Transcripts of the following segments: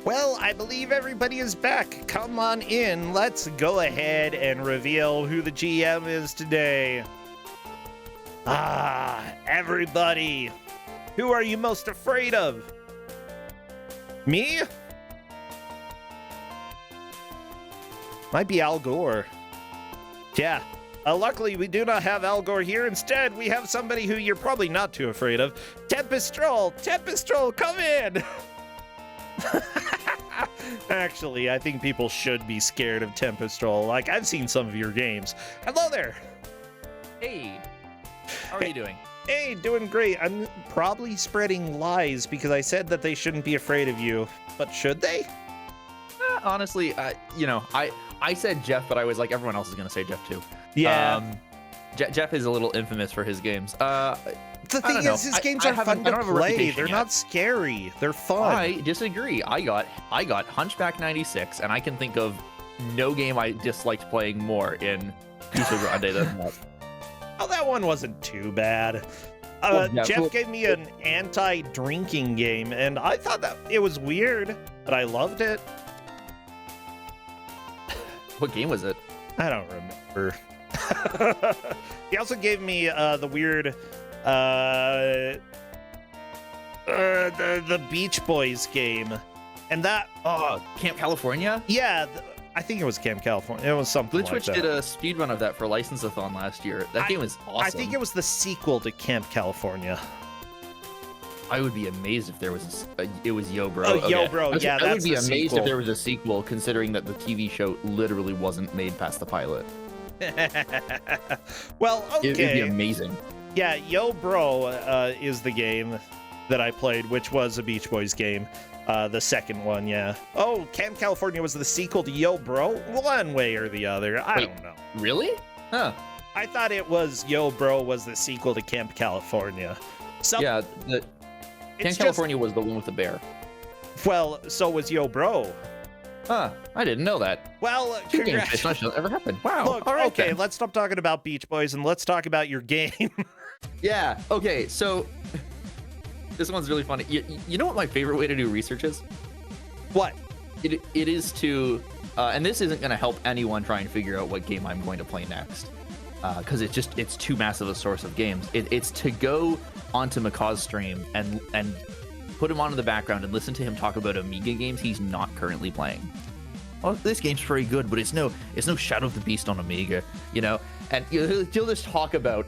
Well, I believe everybody is back. Come on in. Let's go ahead and reveal who the GM is today. Everybody. Who are you most afraid of? Me? Might be Al Gore. Yeah. Luckily, we do not have Al Gore here. Instead, we have somebody who you're probably not too afraid of. Tempestroll! Tempestroll, come in! Actually, I think people should be scared of Tempestroll. Like, I've seen some of your games. Hello there! Hey, how are you doing? Hey, doing great. I'm probably spreading lies because I said that they shouldn't be afraid of you. But should they? Honestly, I said Jeff, but I was like, everyone else is going to say Jeff too. Yeah. Jeff is a little infamous for his games. The thing is, his games are fun to play. They're not scary. They're fun. I disagree. I got Hunchback 96, and I can think of no game I disliked playing more in Kuso6rande than that. Oh, that one wasn't too bad. Jeff gave me an anti-drinking game, and I thought that it was weird, but I loved it. What game was it? I don't remember. He also gave me the weird the Beach Boys game, and that Camp California. Yeah, I think it was Camp California. It was something like that. Glitchwitch did a speedrun of that for License-a-thon last year. That game is awesome. I think it was the sequel to Camp California. I would be amazed if there was it was Yo Bro. Oh, okay. Yo Bro, yeah, I would be that's the amazed sequel. if there was a sequel, considering that the TV show literally wasn't made past the pilot. Well, okay. It'd be amazing. Yeah, Yo Bro is the game that I played, which was a Beach Boys game. The second one, yeah. Oh, Camp California was the sequel to Yo Bro? One way or the other. I don't know. Really? Huh. I thought it was Yo Bro was the sequel to Camp California. Yeah, Camp California was the one with the bear. Well, so was Yo Bro. Huh, I didn't know that. Well, Two games based on ever happened. Wow. Look, all right, okay, then. let's stop talking about Beach Boys and let's talk about your game. Yeah, okay, so this one's really funny. You know what my favorite way to do research is? What? It is to, and this isn't going to help anyone try and figure out what game I'm going to play next, because it's too massive a source of games. It's to go onto Macaw's stream and put him on in the background and listen to him talk about Amiga games he's not currently playing. Oh, this game's pretty good, but it's no Shadow of the Beast on Amiga, you know? And he'll just talk about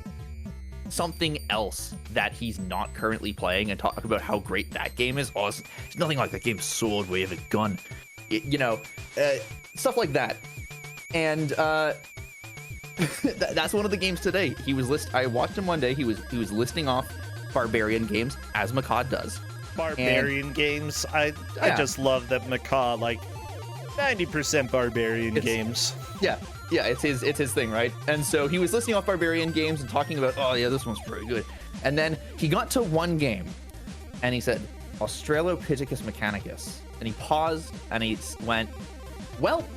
something else that he's not currently playing and talk about how great that game is. Oh, it's nothing like that game's Sword Wave a Gun. Stuff like that. And that's one of the games today. I watched him one day. He was listing off Barbarian games, as Macaw does. Barbarian games. I just love that Macaw, like 90% Barbarian games. Yeah, it's his thing, right? And so he was listing off Barbarian games and talking about, oh yeah, this one's pretty good. And then he got to one game, and he said, Australo Piticus Mechanicus. And he paused, and he went, well,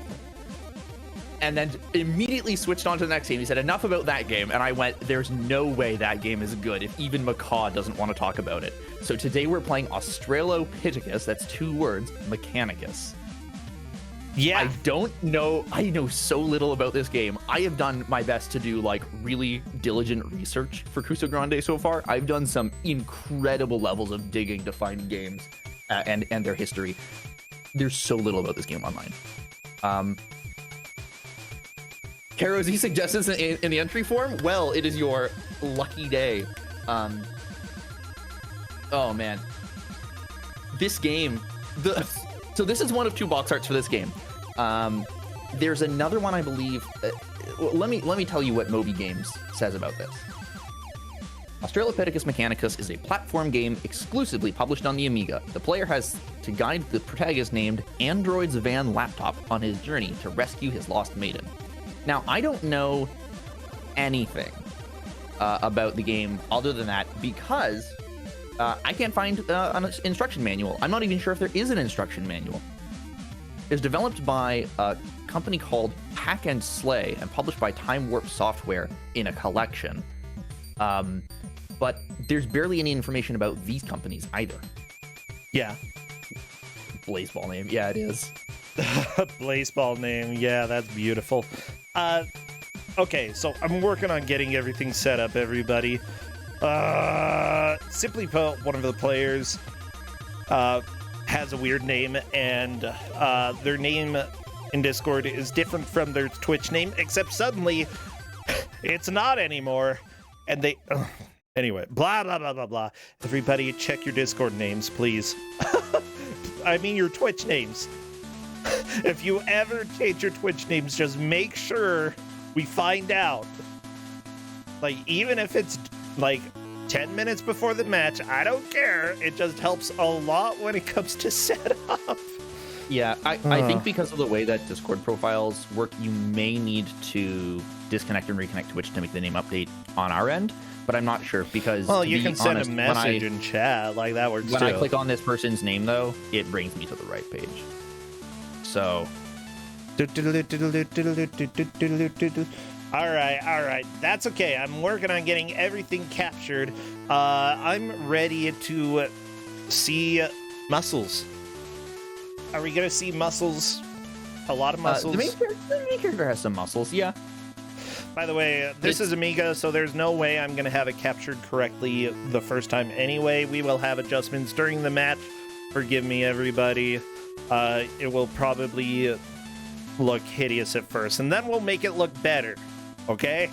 and then immediately switched on to the next game. He said, enough about that game. And I went, there's no way that game is good if even Macaw doesn't want to talk about it. So today we're playing Australo Piticus, that's 2 words, Mechanicus. Yeah. I know so little about this game. I have done my best to do like really diligent research for Kuso6rande so far. I've done some incredible levels of digging to find games and their history. There's so little about this game online. Karos, he suggests this in the entry form. Well, it is your lucky day. Oh man, this game. So this is one of 2 box arts for this game. There's another one, I believe. Let me tell you what Moby Games says about this. Australo Piticus Mechanicus is a platform game exclusively published on the Amiga. The player has to guide the protagonist named Android's Van Laptop on his journey to rescue his lost maiden. Now, I don't know anything about the game other than that because I can't find an instruction manual. I'm not even sure if there is an instruction manual. It's developed by a company called Hack and Slay and published by Time Warp Software in a collection. But there's barely any information about these companies either. Yeah. Blazeball name. Yeah, it is. Blazeball name. Yeah, that's beautiful. Okay, so I'm working on getting everything set up, everybody. Simply put, one of the players has a weird name, and their name in Discord is different from their Twitch name, except suddenly it's not anymore. And they... Anyway, blah, blah, blah, blah, blah. Everybody check your Discord names, please. I mean your Twitch names. If you ever change your Twitch names, just make sure we find out. Like, even if it's, like, 10 minutes before the match, I don't care. It just helps a lot when it comes to setup. Yeah, I think because of the way that Discord profiles work, you may need to disconnect and reconnect Twitch to make the name update on our end. But I'm not sure because... Well, you can send a message in chat. Like, that works too. When I click on this person's name, though, it brings me to the right page. So... All right. That's okay. I'm working on getting everything captured. I'm ready to see Muscles. Are we going to see Muscles? A lot of muscles? The main character has some muscles, yeah. By the way, this is Amiga, so there's no way I'm going to have it captured correctly the first time anyway. We will have adjustments during the match. Forgive me, everybody. It will probably look hideous at first, and then we'll make it look better, okay?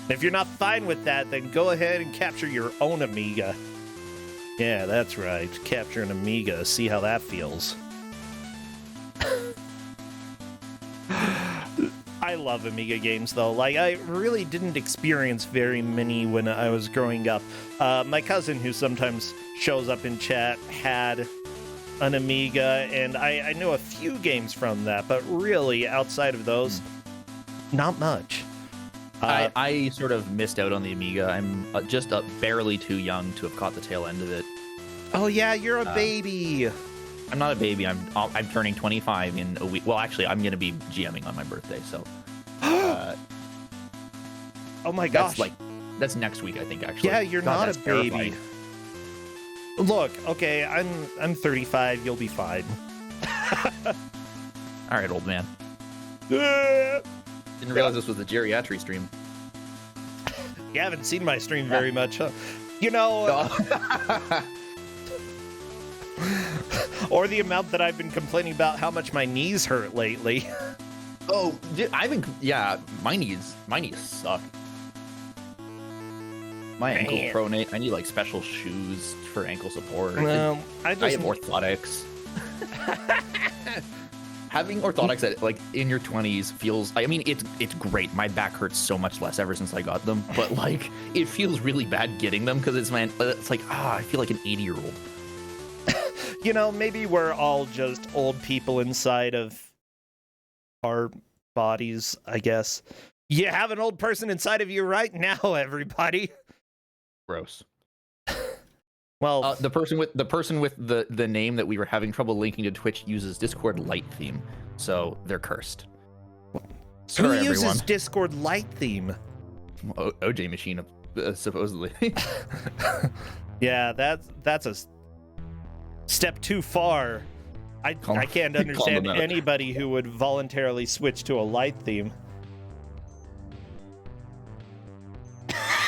If you're not fine with that, then go ahead and capture your own Amiga. Yeah, that's right. Capture an Amiga. See how that feels. I love Amiga games, though. Like, I really didn't experience very many when I was growing up. My cousin, who sometimes shows up in chat, had an Amiga, and I knew a few games from that, but really, outside of those, not much. I sort of missed out on the Amiga. I'm just barely too young to have caught the tail end of it. Oh, yeah, you're a baby. I'm not a baby. I'm turning 25 in a week. Well, actually, I'm going to be GMing on my birthday, so... oh my gosh. That's next week, I think, actually. Yeah, you're not a baby. Look, okay, I'm 35. You'll be fine. All right, old man. Didn't realize this was the geriatry stream. You haven't seen my stream very much, huh? You know... or the amount that I've been complaining about how much my knees hurt lately. Oh, yeah, my knees suck. My ankle pronate. I need like special shoes for ankle support. Well, I have orthotics. Having orthotics at like in your 20s feels, I mean, it's great. My back hurts so much less ever since I got them, but like it feels really bad getting them because it's like, I feel like an 80-year-old. You know, maybe we're all just old people inside of our bodies, I guess. You have an old person inside of you right now, everybody. Gross. Well, the person with the name that we were having trouble linking to Twitch uses Discord Lite theme, so they're cursed. Sorry, who uses Discord Lite theme? OJ Machine, supposedly. Yeah, that's a step too far. I can't understand anybody who would voluntarily switch to a Lite theme.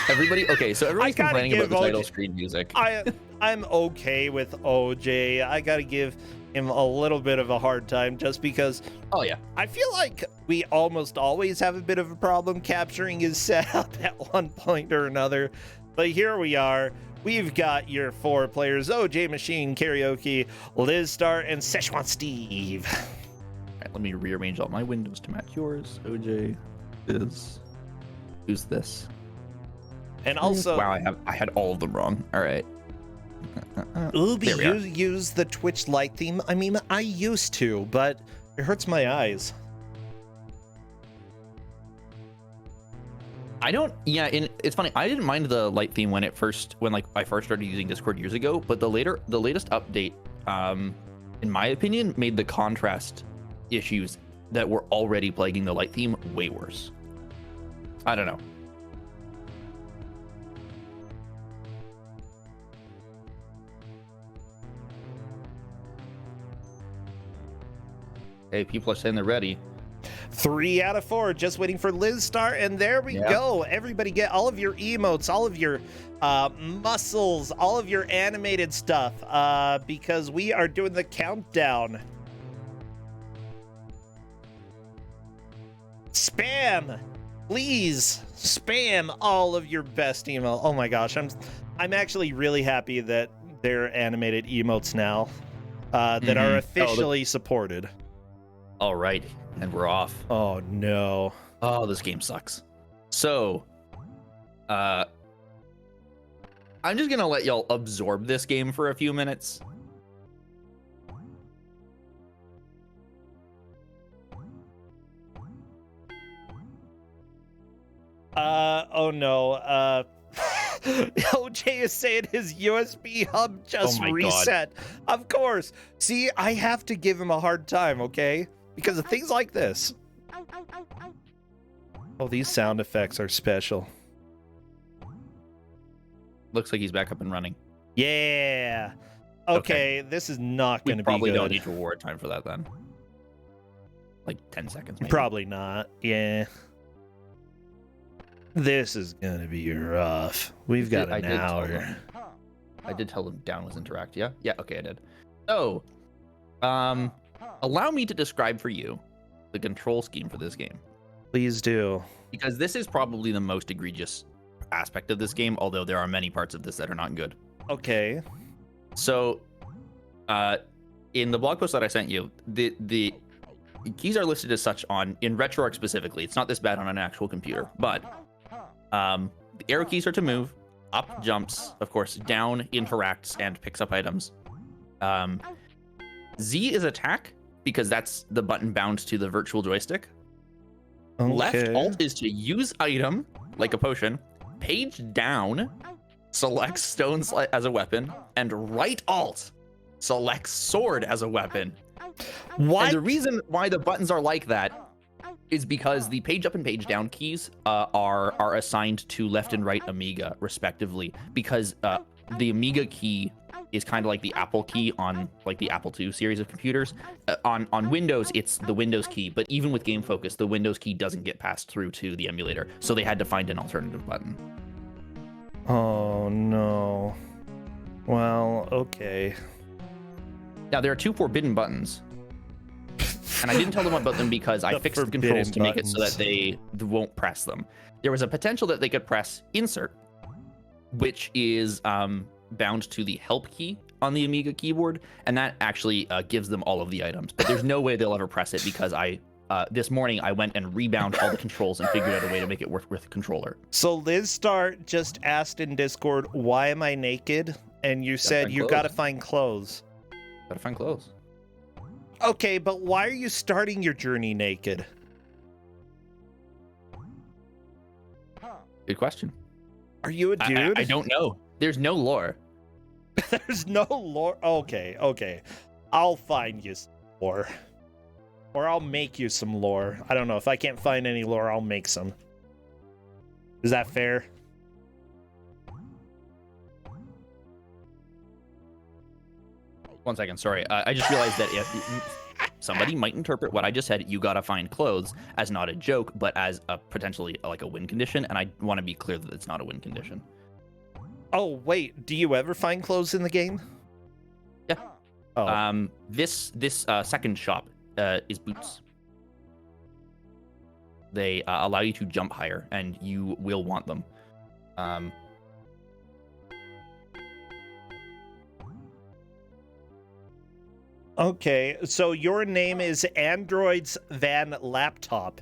Everybody's complaining about the title screen music. I'm okay with OJ. I gotta give him a little bit of a hard time just because. Oh yeah. I feel like we almost always have a bit of a problem capturing his setup at one point or another. But here we are. We've got your 4 players: OJ Machine, Karaoke, Liz Star, and Szechuan Steve. All right, let me rearrange all my windows to match yours. OJ is. Who's this? And also, wow, I had all of them wrong. All right. Ubi, you use the Twitch Lite theme? I mean, I used to, but it hurts my eyes. I don't. Yeah, and it's funny. I didn't mind the Lite theme when I first started using Discord years ago. But the latest update, in my opinion, made the contrast issues that were already plaguing the Lite theme way worse. I don't know. Hey, people are saying they're ready. 3 out of 4, just waiting for Liz start, and there we go. Everybody get all of your emotes, all of your muscles, all of your animated stuff, because we are doing the countdown. Spam, please spam all of your best email. Oh my gosh, I'm actually really happy that they're animated emotes now, that are officially supported. All right, and we're off. Oh no. Oh, this game sucks. So, I'm just gonna let y'all absorb this game for a few minutes. Oh no. OJ is saying his USB hub just reset. God. Of course. See, I have to give him a hard time, okay? Because of things like this. Oh, these sound effects are special. Looks like he's back up and running. Yeah. Okay, this is not going to be good. Probably don't need reward time for that then. Like 10 seconds, maybe. Probably not. Yeah. This is going to be rough. We've got an hour. I did tell them down was interact, yeah? Yeah, okay, I did. So, allow me to describe for you the control scheme for this game. Please do. Because this is probably the most egregious aspect of this game, although there are many parts of this that are not good. Okay. So, in the blog post that I sent you, the keys are listed as such in RetroArch specifically. It's not this bad on an actual computer, but the arrow keys are to move, up jumps, of course, down interacts and picks up items. Z is attack, because that's the button bound to the virtual joystick. Okay. Left alt is to use item, like a potion. Page down selects stones as a weapon, and right alt selects sword as a weapon. What? And the reason why the buttons are like that is because the page up and page down keys are assigned to left and right Amiga, respectively, because the Amiga key is kind of like the Apple key on like the Apple II series of computers. On Windows, it's the Windows key, but even with Game Focus, the Windows key doesn't get passed through to the emulator, so they had to find an alternative button. Oh no. Well, okay. Now, there are 2 forbidden buttons, and I didn't tell them about them because I fixed the controls to make it so that they won't press them. There was a potential that they could press insert, which is bound to the help key on the Amiga keyboard, and that actually gives them all of the items. But there's no way they'll ever press it because this morning I went and rebound all the controls and figured out a way to make it work with the controller. So Liz Start just asked in Discord, why am I naked? And you said you gotta find clothes. Gotta find clothes. Okay, but why are you starting your journey naked? Good question. Are you a dude? I don't know. There's no lore. There's no lore? Okay. I'll find you some lore. Or I'll make you some lore. I don't know. If I can't find any lore, I'll make some. Is that fair? One second, sorry. I just realized that if somebody might interpret what I just said, you gotta find clothes, as not a joke, but as a potentially like a win condition, and I want to be clear that it's not a win condition. Oh, wait. Do you ever find clothes in the game? Yeah. Oh. This second shop is boots. They allow you to jump higher, and you will want them. Okay, so your name is Android's Van Laptop.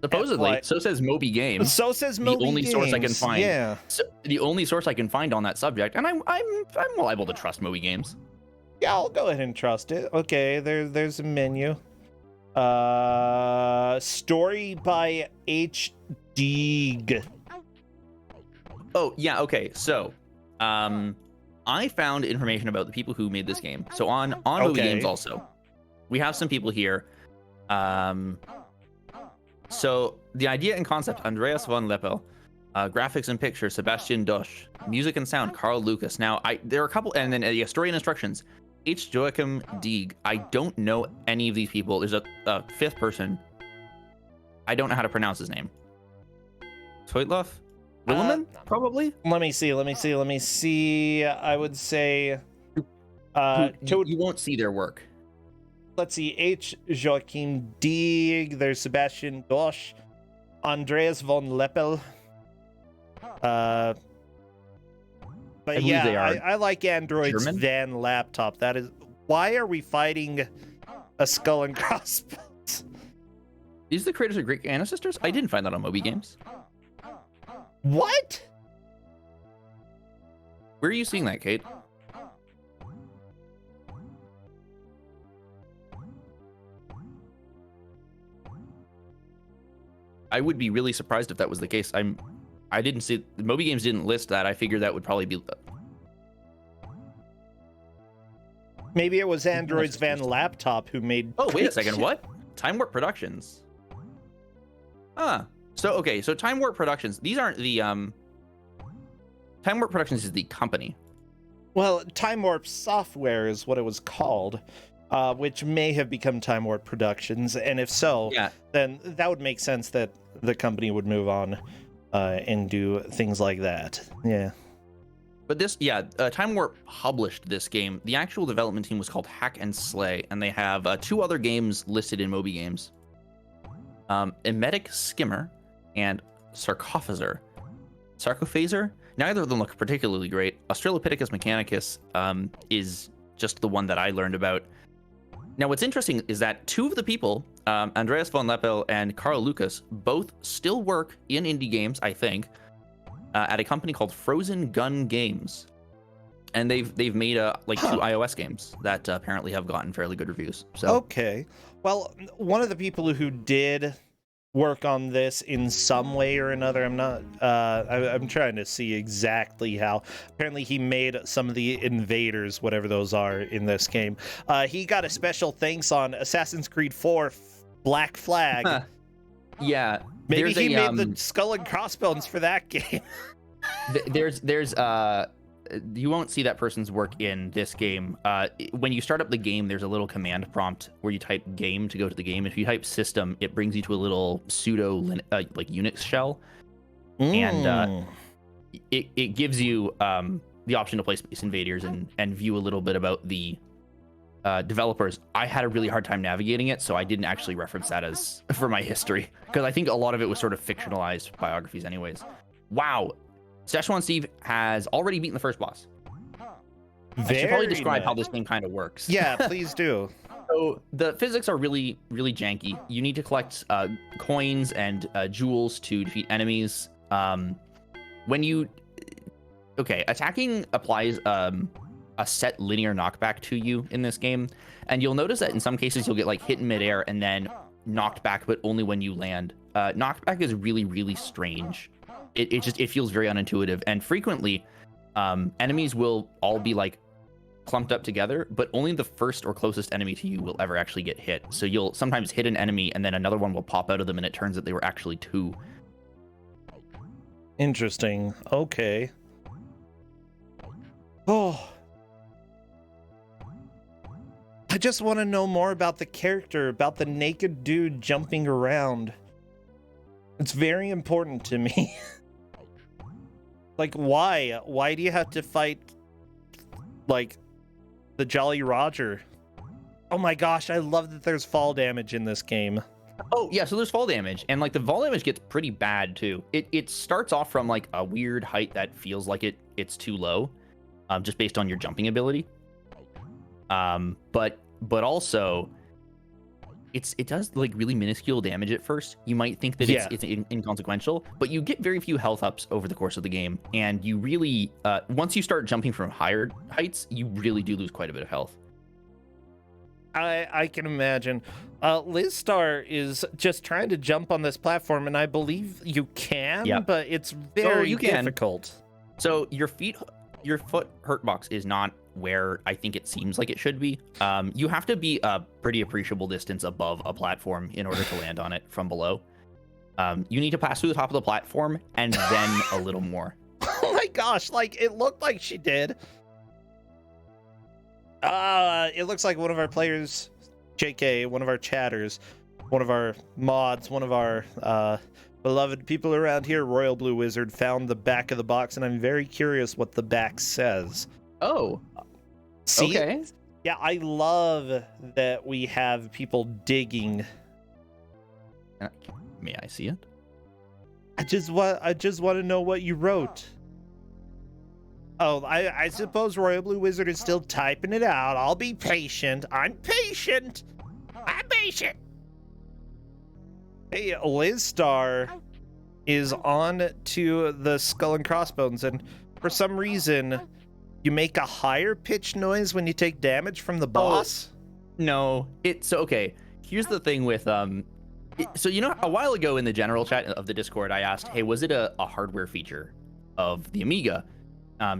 Supposedly, so says Moby Games. So says Moby Games. The only source I can find. Yeah. So, the only source I can find on that subject, and I'm liable to trust Moby Games. Yeah, I'll go ahead and trust it. Okay, there's a menu. Story by H. Deeg. Oh yeah, okay. So, I found information about the people who made this game. So on Moby Games also, we have some people here. So the idea and concept, Andreas von Leppel. Graphics and picture, Sebastian Dosch. Music and sound, Carl Lucas. Now, there are a couple, and then story and instructions. H. Joachim Dieg. I don't know any of these people. There's a fifth person. I don't know how to pronounce his name. Toitloff? Williman? Probably? Let me see. I would say... you won't see their work. Let's see. H. Joachim Dieg. There's Sebastian Dosch. Andreas von Leppel. But yeah, I like Android's German? Van laptop. That is... Why are we fighting a skull and crossbones? These are the creators of Great Ancestors? I didn't find that on Moby Games. What? Where are you seeing that, Kate? I would be really surprised if that was the case. I didn't see... Moby Games didn't list that. I figured that would probably be... Maybe it was Android's Van laptop who made... Oh, wait a second. What? Time Warp Productions. So Time Warp Productions. These aren't the... Time Warp Productions is the company. Well, Time Warp Software is what it was called, which may have become Time Warp Productions. And if so, then that would make sense that the company would move on and do things like that. Yeah. But this, Time Warp published this game. The actual development team was called Hack and Slay, and they have 2 other games listed in Moby Games. Emetic Skimmer and Sarcophager. Neither of them look particularly great. Australo Piticus Mechanicus is just the one that I learned about. Now, what's interesting is that 2 of the people, Andreas von Leppel and Carl Lucas, both still work in indie games, I think, at a company called Frozen Gun Games. And they've made 2 iOS games that apparently have gotten fairly good reviews. So Okay. Well, one of the people who did work on this in some way or another, I'm trying to see exactly how. Apparently he made some of the invaders, whatever those are, in this game. He got a special thanks on Assassin's Creed 4 Black Flag. Yeah. Maybe he made the skull and crossbones for that game. There's you won't see that person's work in this game. When you start up the game, there's a little command prompt where you type game to go to the game. If you type system, it brings you to a little pseudo Unix shell, and it gives you the option to play Space Invaders and view a little bit about the developers. I had a really hard time navigating it, so I didn't actually reference that as for my history, because I think a lot of it was sort of fictionalized biographies anyways. Wow. Szechuan Steve has already beaten the first boss. I should probably describe how this game kind of works. Yeah, please do. So the physics are really, really janky. You need to collect coins and jewels to defeat enemies. Attacking applies a set linear knockback to you in this game, and you'll notice that in some cases you'll get hit in midair and then knocked back, but only when you land. Knockback is really, really strange. It feels very unintuitive, and frequently enemies will all be clumped up together, but only the first or closest enemy to you will ever actually get hit. So you'll sometimes hit an enemy and then another one will pop out of them, and it turns out they were actually 2. Interesting. Okay. Oh, I just want to know more about the character, about the naked dude jumping around. It's very important to me. Why? Why do you have to fight, the Jolly Roger? Oh my gosh, I love that there's fall damage in this game. Oh, yeah, so there's fall damage, and the fall damage gets pretty bad, too. It starts off from, a weird height that feels like it's too low, just based on your jumping ability. But also... It does really minuscule damage at first. You might think that it's inconsequential, but you get very few health ups over the course of the game, and you really once you start jumping from higher heights, you really do lose quite a bit of health. I can imagine. Liz Star is just trying to jump on this platform, and I believe you can, but it's very difficult. So your foot hurt box is not where I think it seems like it should be. You have to be a pretty appreciable distance above a platform in order to land on it from below. You need to pass through the top of the platform and then a little more. Oh my gosh, it looked like she did. It looks like one of our players, JK, one of our chatters, one of our mods, one of our beloved people around here, Royal Blue Wizard, found the back of the box, and I'm very curious what the back says. Oh, See? okay. Yeah, I love that we have people digging. May I see it? I just want to know what you wrote. Oh, I suppose Royal Blue Wizard is still typing it out. I'll be patient. I'm patient. I'm patient. Hey, Liz Star is on to the Skull and Crossbones, and for some reason, you make a higher pitch noise when you take damage from the boss? No, it's okay. Here's the thing with so you know, a while ago in the general chat of the Discord, I asked, hey, was it a hardware feature of the Amiga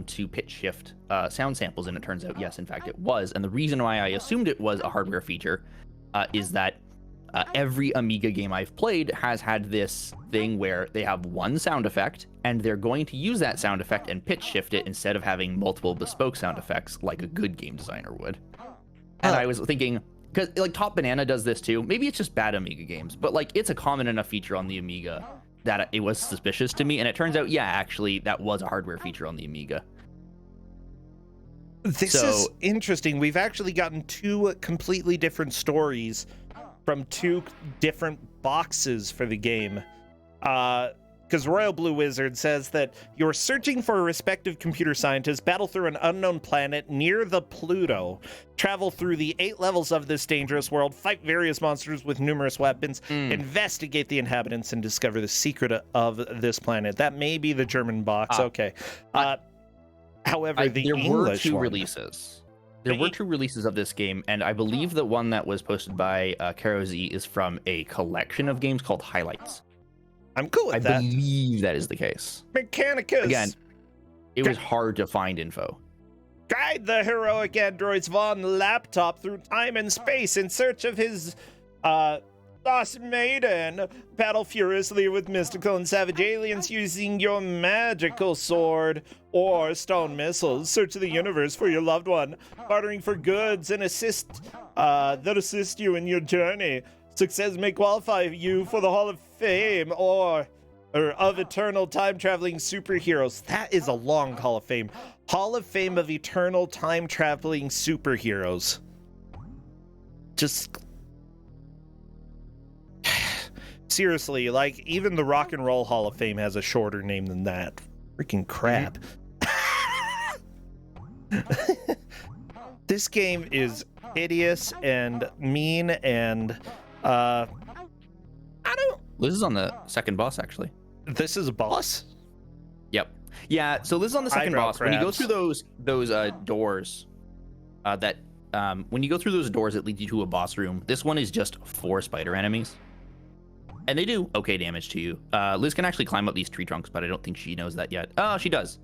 to pitch shift sound samples? And it turns out, yes, in fact, it was. And the reason why I assumed it was a hardware feature is that every Amiga game I've played has had this thing where they have one sound effect, and they're going to use that sound effect and pitch shift it instead of having multiple bespoke sound effects like a good game designer would. And I was thinking, because like Top Banana does this too. Maybe it's just bad Amiga games, but like it's a common enough feature on the Amiga that it was suspicious to me. And it turns out, yeah, actually, that was a hardware feature on the Amiga. This is interesting. We've actually gotten two completely different stories from two different boxes for the game. Because Royal Blue Wizard says that you're searching for a respective computer scientist, battle through an unknown planet near the Pluto, travel through the 8 levels of this dangerous world, fight various monsters with numerous weapons, investigate the inhabitants, and discover the secret of this planet. That may be the German box. Okay. However, the English were two one, releases. There were two releases of this game, and I believe the one that was posted by Karo Z is from a collection of games called Highlights. I'm cool with that. I believe that is the case. Mechanicus. Again, it was hard to find info. Guide the heroic androids von Laptop through time and space in search of his lost maiden. Battle furiously with mystical and savage aliens using your magical sword or stone missiles. Search the universe for your loved one, bartering for goods and that assist you in your journey. Success may qualify you for the Hall of Fame or of Eternal Time-Traveling Superheroes. That is a long Hall of Fame. Hall of Fame of Eternal Time-Traveling Superheroes. Just... seriously, like, even the Rock and Roll Hall of Fame has a shorter name than that. Freaking crap. This game is hideous and mean and... I don't... This is on the second boss, actually. This is a boss? Yep. Yeah, so this is on the second boss. Crabs. When you go through those doors, when you go through those doors, it leads you to a boss room. This one is just 4 spider enemies. And they do okay damage to you. Liz can actually climb up these tree trunks, but I don't think she knows that yet. Oh, she does.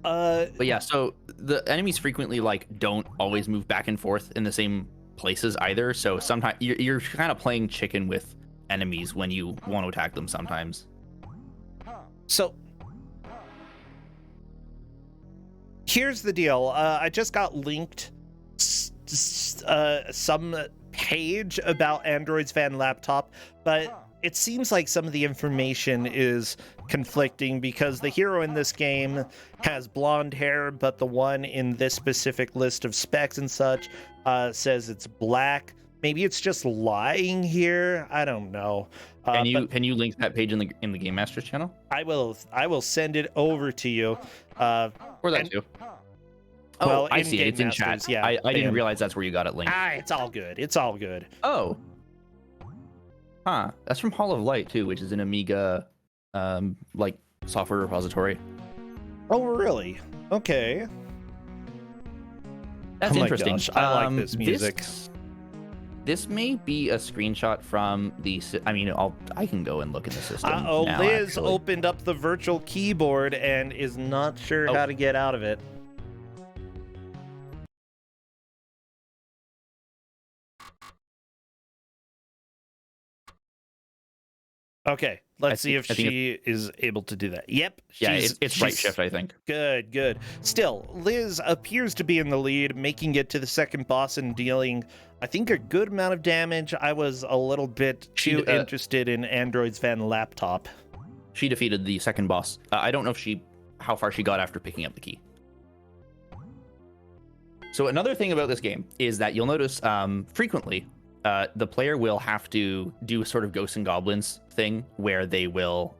But yeah, so the enemies frequently don't always move back and forth in the same places either. So sometimes you're kind of playing chicken with enemies when you want to attack them sometimes. So here's the deal. I just got linked some page about Android's Van Laptop, but it seems like some of the information is conflicting because the hero in this game has blonde hair, but the one in this specific list of specs and such says it's black. Maybe it's just lying here. I don't know. Can you link that page in the Game Masters channel? I will send it over to you. Or that too. Oh, well, I see it. It's in chat. Yeah, I didn't realize that's where you got it linked. It's all good. It's all good. Oh. Huh. That's from Hall of Light too, which is an Amiga software repository. Oh, really? Okay. That's interesting. Gosh, I like this music. This may be a screenshot from the... I mean, I can go and look in the system now, Liz actually. Opened up the virtual keyboard and is not sure how to get out of it. Okay, let's see if I think she is able to do that. Yep. Yeah, it's right shift, I think. Good, good. Still, Liz appears to be in the lead, making it to the second boss and dealing, I think, a good amount of damage. I was a little bit too interested in Android's Van Laptop. She defeated the second boss. I don't know how far she got after picking up the key. So another thing about this game is that you'll notice frequently the player will have to do a sort of Ghosts and Goblins thing where they will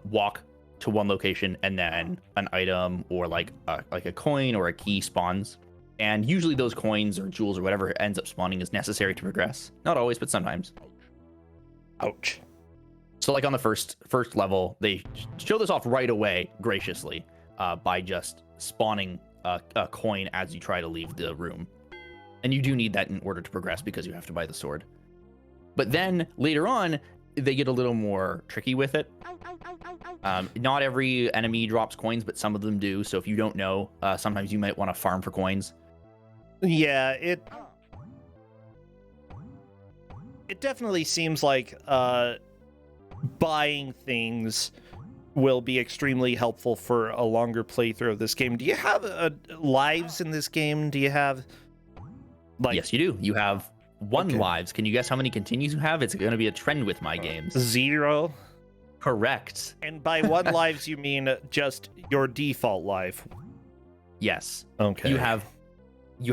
walk to one location and then an item or like a coin or a key spawns. And usually those coins or jewels or whatever ends up spawning is necessary to progress. Not always, but sometimes. Ouch. So like on the first level, they show this off right away graciously by just spawning a coin as you try to leave the room. And you do need that in order to progress because you have to buy the sword. But then later on, they get a little more tricky with it. Not every enemy drops coins, but some of them do. So if you don't know, sometimes you might want to farm for coins. Yeah, it definitely seems like buying things will be extremely helpful for a longer playthrough of this game. Do you have lives in this game? Do you have... Yes, you do. You have one lives. Can you guess how many continues you have? It's going to be a trend with my games. 0. Correct. And by one lives, you mean just your default life? Yes. Okay. You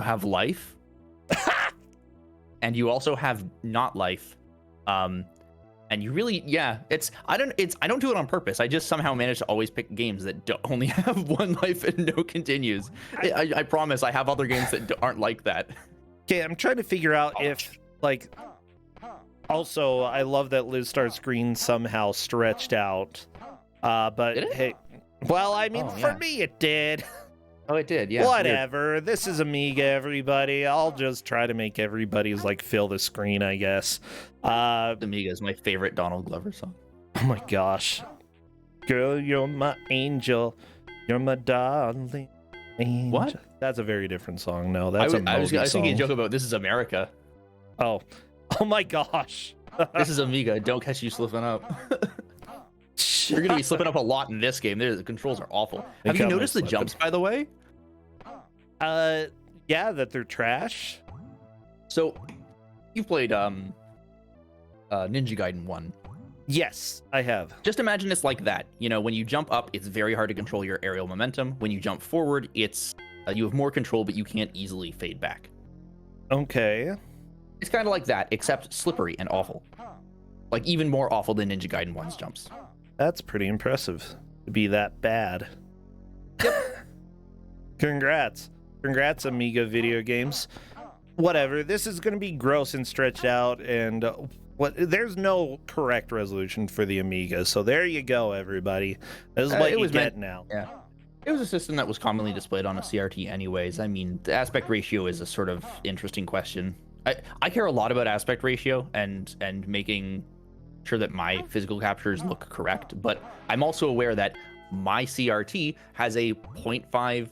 have life, and you also have not life. And you really, I don't do it on purpose. I just somehow manage to always pick games that only have one life and no continues. I promise I have other games that aren't like that. Okay, I'm trying to figure out if, like... Also, I love that Liz Star's screen somehow stretched out. But, hey... Well, I mean, for me it did. Oh, it did, yeah. Whatever. Weird. This is Amiga, everybody. I'll just try to make everybody's, like, fill the screen, I guess. Amiga is my favorite Donald Glover song. Oh my gosh. Girl, you're my angel. You're my darling angel. What? That's a very different song. No, that's a I was thinking a joke about This Is America. Oh. Oh my gosh. This is Amiga. Don't catch you slipping up. You're going to be slipping up a lot in this game. The controls are awful. Have you noticed the jumps, by the way? Yeah, that they're trash. So, you've played Ninja Gaiden 1. Yes, I have. Just imagine it's like that. You know, when you jump up, it's very hard to control your aerial momentum. When you jump forward, it's you have more control, but you can't easily fade back. Okay. It's kind of like that, except slippery and awful. Like, even more awful than Ninja Gaiden 1's jumps. That's pretty impressive to be that bad. Yep. Congrats. Congrats, Amiga video games. Whatever, this is going to be gross and stretched out, and there's no correct resolution for the Amiga, so there you go, everybody. This is what you get now. Yeah. It was a system that was commonly displayed on a CRT anyways. I mean, the aspect ratio is a sort of interesting question. I care a lot about aspect ratio and making sure that my physical captures look correct, but I'm also aware that my CRT has a 0.5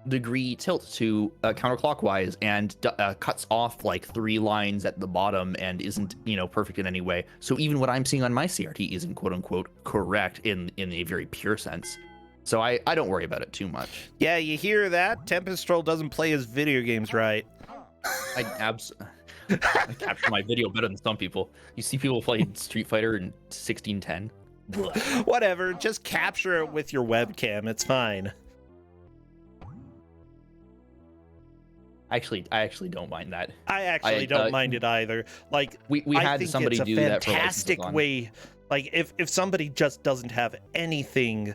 degree tilt to counterclockwise and cuts off like 3 lines at the bottom and isn't, perfect in any way. So even what I'm seeing on my CRT isn't quote unquote correct in a very pure sense. So I don't worry about it too much. Yeah, you hear that? Tempest Troll doesn't play his video games right. I capture my video better than some people. You see people play Street Fighter in 1610. Whatever, just capture it with your webcam. It's fine. I actually don't mind that. I actually don't mind it either. Like, we had somebody do that for a fantastic way. Like, if somebody just doesn't have anything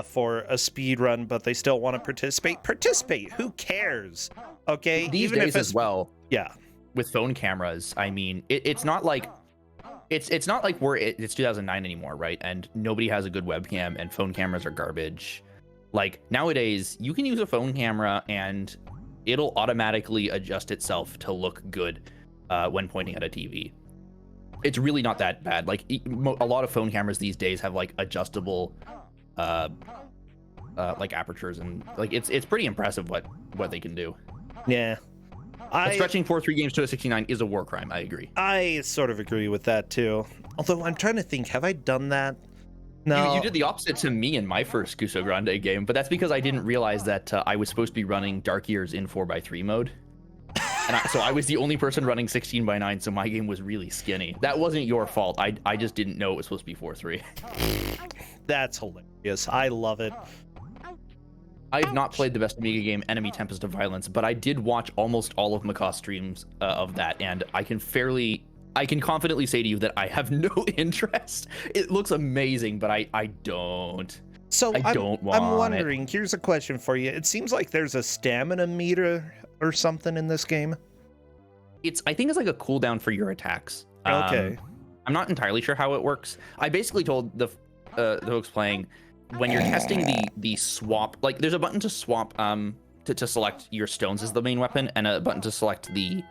for a speed run, but they still want to participate. Who cares? Okay, these even days if it's as well. Yeah, with phone cameras, I mean, it's not like it's not like it's 2009 anymore, right? And nobody has a good webcam, and phone cameras are garbage. Like, nowadays, you can use a phone camera and it'll automatically adjust itself to look good when pointing at a TV. It's really not that bad. Like, a lot of phone cameras these days have like adjustable like apertures, and like it's pretty impressive what they can do. Yeah. I Stretching 4-3 games to a 69 is a war crime. I agree. I sort of agree with that too. Although I'm trying to think, have I done that? No. You did the opposite to me in my first Kuso6rande game, but that's because I didn't realize that I was supposed to be running Dark Years in 4x3 mode. So I was the only person running 16x9, so my game was really skinny. That wasn't your fault. I just didn't know it was supposed to be 4-3. That's hilarious. I love it. I have not played the best Amiga game, Enemy Tempest of Violence, but I did watch almost all of Macaw streams of that, and I can confidently say to you that I have no interest. It looks amazing, but I don't. So I don't want I'm wondering, here's a question for you. It seems like there's a stamina meter or something in this game. I think it's like a cooldown for your attacks. Okay. I'm not entirely sure how it works. I basically told the folks playing, when you're testing the swap, like there's a button to swap to select your stones as the main weapon, and a button to select the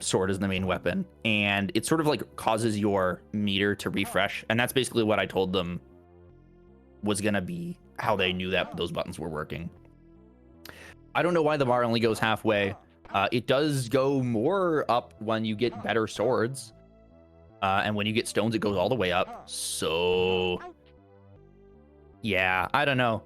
sword as the main weapon, and it sort of like causes your meter to refresh, and that's basically what I told them was gonna be how they knew that those buttons were working. I don't know why the bar only goes halfway. It does go more up when you get better swords, and when you get stones it goes all the way up. So yeah, I don't know.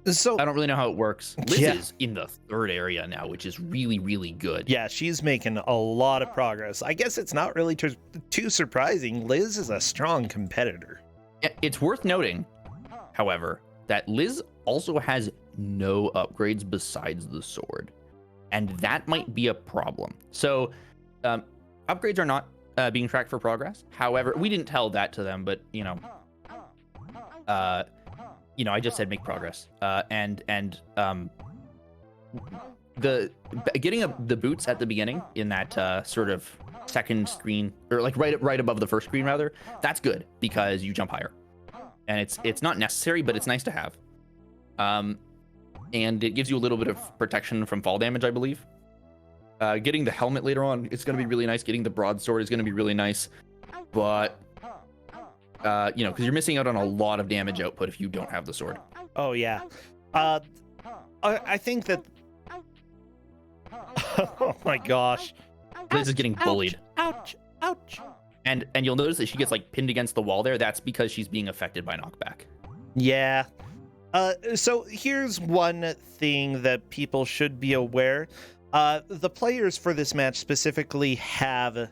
So I don't really know how it works. Liz Yeah. is in the third area now, which is really, really good. yeah, she's making a lot of progress. I guess it's not really too surprising. Liz is a strong competitor. It's worth noting, however, that Liz also has no upgrades besides the sword, and that might be a problem. So upgrades are not being tracked for progress. However, we didn't tell that to them, but I just said make progress, and the getting the boots at the beginning in that sort of second screen, or like right above the first screen rather, that's good because you jump higher, and it's not necessary, but it's nice to have. And it gives you a little bit of protection from fall damage, I believe. Getting the helmet later on, it's going to be really nice. Getting the broadsword is going to be really nice, but because you're missing out on a lot of damage output if you don't have the sword. Oh yeah. I think that oh my gosh. Liz is getting bullied. Ouch. And you'll notice that she gets like pinned against the wall there. That's because she's being affected by knockback. Yeah. So here's one thing that people should be aware. The players for this match specifically have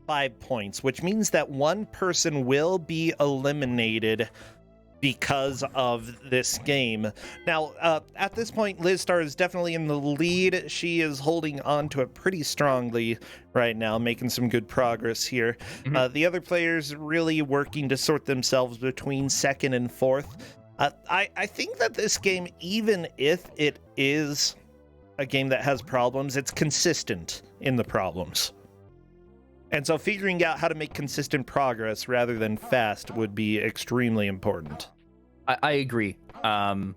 5 points, which means that one person will be eliminated because of this game. Now, at this point, Liz Star is definitely in the lead. She is holding on to it pretty strongly right now, making some good progress here. Mm-hmm. The other players really working to sort themselves between second and fourth. I think that this game, even if it is a game that has problems, it's consistent in the problems. And so figuring out how to make consistent progress rather than fast would be extremely important. I agree. Because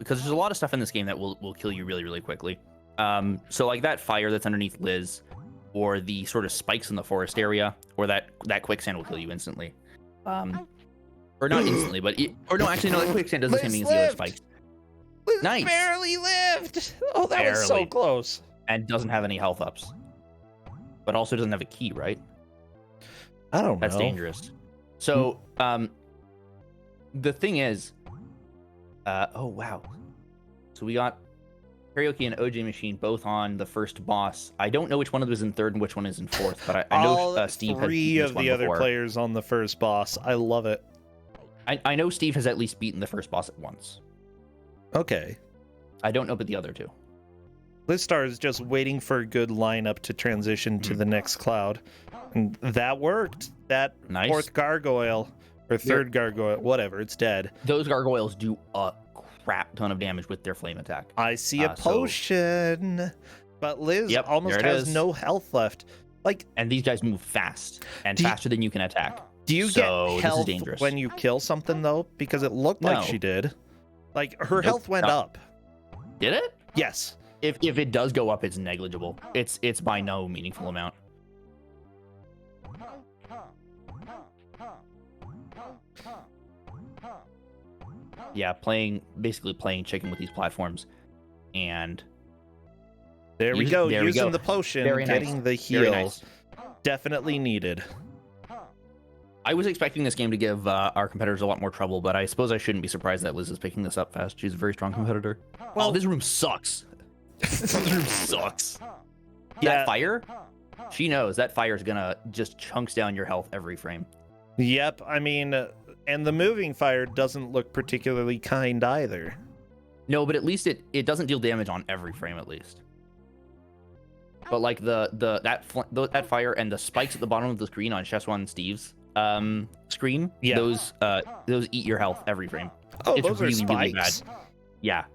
there's a lot of stuff in this game that will kill you really, really quickly. So like that fire that's underneath Liz, or the sort of spikes in the forest area, or that quicksand will kill you instantly. Or not instantly, but that quicksand does the same thing as the other spikes. Liz Nice. barely lived. Oh, that was so Barely. close. And doesn't have any health ups. But also doesn't have a key, right? I don't know. That's dangerous. So, the thing is, oh wow. So we got Karaoke and OJ Machine both on the first boss. I don't know which one of them is in third and which one is in fourth, but I know Steve has three beaten this of one the other before. players on the first boss. I love it. I know Steve has at least beaten the first boss at once. Okay. I don't know about the other two. Liz Star is just waiting for a good lineup to transition to the next cloud. And that worked. That Nice. fourth gargoyle, or third gargoyle, whatever, it's dead. Those gargoyles do a crap ton of damage with their flame attack. I see a so- potion. But Liz Yep, almost there it has is. no health left. Like, And these guys move fast, and Do you- faster than you can attack. do you So, get this is health dangerous. when you kill something, though? Because it looked like No. she did. Like, her Nope, health went no. up. Did it? Yes. If it does go up, it's negligible. It's by no meaningful amount. Yeah, basically playing chicken with these platforms, and There we go. There we Using go. the potion, Very getting nice. the heal. Very nice. Definitely needed. I was expecting this game to give our competitors a lot more trouble, but I suppose I shouldn't be surprised that Liz is picking this up fast. She's a very strong competitor. Well, oh, this room sucks. This room sucks. Yeah. That fire, she knows that fire is gonna just chunks down your health every frame. Yep. I mean, and the moving fire doesn't look particularly kind either. No, but at least it doesn't deal damage on every frame at least. But like that fire and the spikes at the bottom of the screen on Chess One Steve's screen, Yeah. those eat your health every frame. Oh, It's those really, are really spikes. bad. Yeah.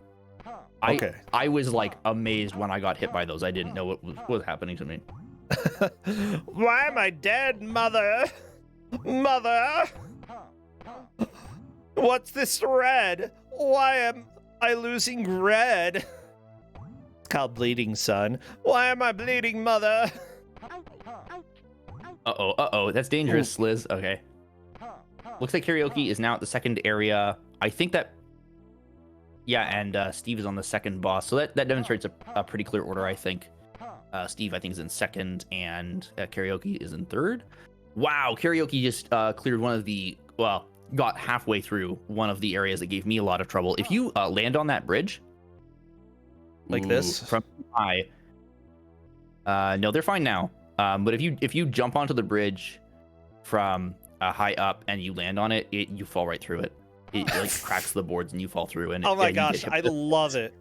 Okay. I was like amazed when I got hit by those. I didn't know what was happening to me. Why am I dead, mother? Mother? What's this red? Why am I losing red? It's called bleeding, son. Why am I bleeding, mother? Uh-oh. That's dangerous, Liz. Okay. Looks like karaoke is now at the second area. I think that... Yeah, and Steve is on the second boss. So that demonstrates a pretty clear order, I think. Steve, I think, is in second, and karaoke is in third. Wow, karaoke just cleared one of the... Well, got halfway through one of the areas that gave me a lot of trouble. If you land on that bridge... Like this? From high... no, they're fine now. But if you jump onto the bridge from high up and you land on it, you fall right through it. It like cracks the boards and you fall through. And Oh my you get gosh, hit I with love it.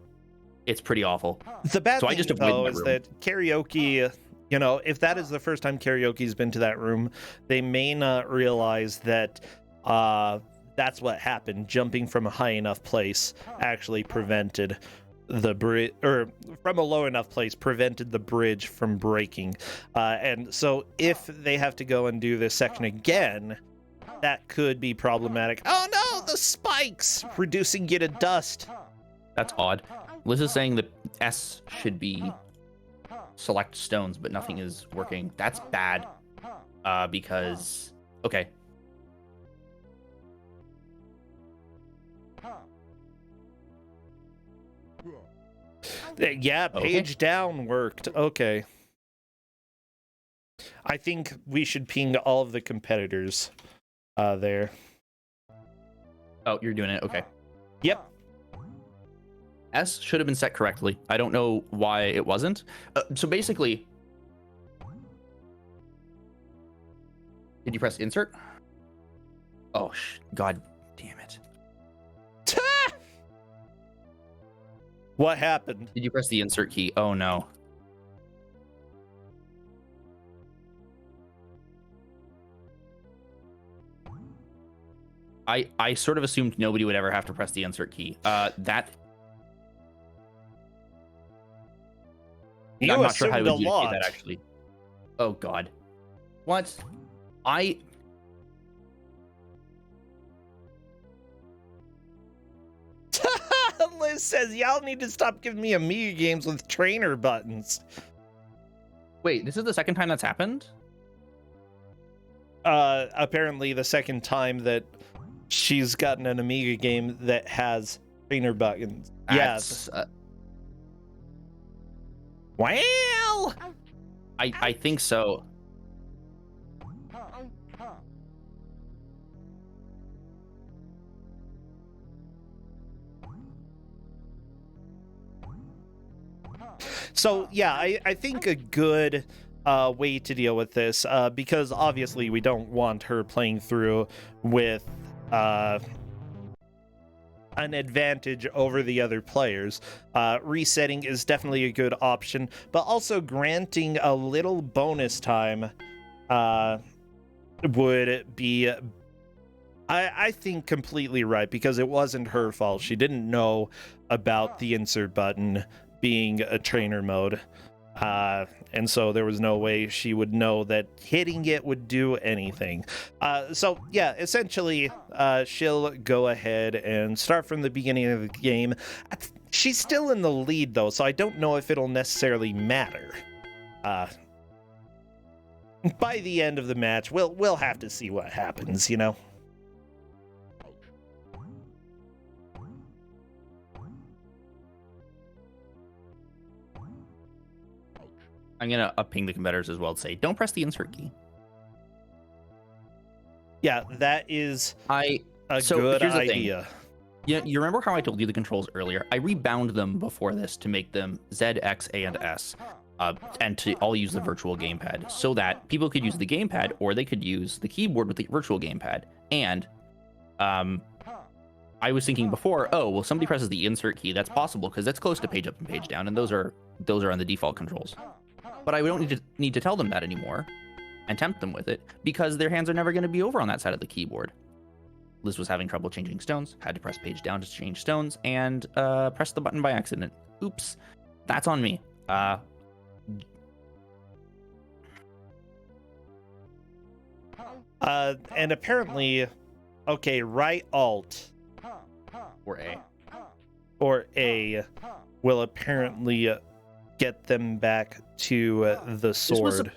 It's pretty awful. The bad So I thing, just avoided though, that is room. that karaoke, you know, if that is the first time karaoke's been to that room, they may not realize that that's what happened. Jumping from a high enough place actually prevented the bridge, or from a low enough place prevented the bridge from breaking. And so if they have to go and do this section again, that could be problematic. Oh no, the spikes reducing you to dust. That's odd. Liz is saying that S should be select stones, but nothing is working. That's bad. Because okay. Yeah, page down worked. Okay. I think we should ping all of the competitors there. Oh, you're doing it. Okay. Yep. S should have been set correctly. I don't know why it wasn't. So basically, did you press insert? Oh, God damn it. What happened? Did you press the insert key? Oh, no. I sort of assumed nobody would ever have to press the insert key. You I'm not sure how assumed to a do lot. that actually. Oh God, what? Liz says y'all need to stop giving me Amiga games with trainer buttons. Wait, this is the second time that's happened? Apparently the second time that she's gotten an Amiga game that has trainer buttons. Yes. Well, I think so. So yeah, I think a good way to deal with this, because obviously we don't want her playing through with an advantage over the other players. Resetting is definitely a good option, but also granting a little bonus time would be, I think, completely right, because it wasn't her fault. She didn't know about the insert button being a trainer mode, and so there was no way she would know that hitting it would do anything. So yeah, essentially she'll go ahead and start from the beginning of the game. She's still in the lead though, so I don't know if it'll necessarily matter. By the end of the match, we'll have to see what happens, you know. I'm gonna ping the competitors as well to say, don't press the insert key. Yeah, that is a good here's the idea. Thing. You remember how I told you the controls earlier? I rebound them before this to make them Z, X, A, and S, and to all use the virtual gamepad, so that people could use the gamepad or they could use the keyboard with the virtual gamepad. And I was thinking before, oh, well, somebody presses the insert key. That's possible because that's close to page up and page down, and those are on the default controls. But I don't need to tell them that anymore and tempt them with it because their hands are never going to be over on that side of the keyboard. Liz was having trouble changing stones, had to press page down to change stones, and press the button by accident. Oops, that's on me. And apparently, okay, right alt or A will apparently get them back to the sword.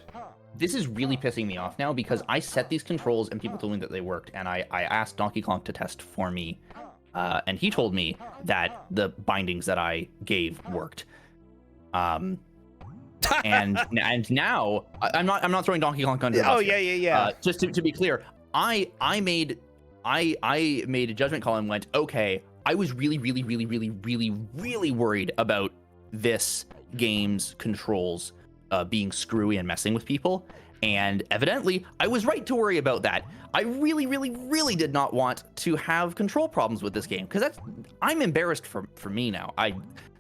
This is really pissing me off now because I set these controls and people told me that they worked, and I asked Donkey Kong to test for me, and he told me that the bindings that I gave worked. And now I'm not throwing Donkey Kong under the bus. Oh yeah. Just to be clear, I made a judgment call and went, okay, I was really worried about this game's controls being screwy and messing with people, and evidently I was right to worry about that. I really did not want to have control problems with this game because I'm embarrassed for me now.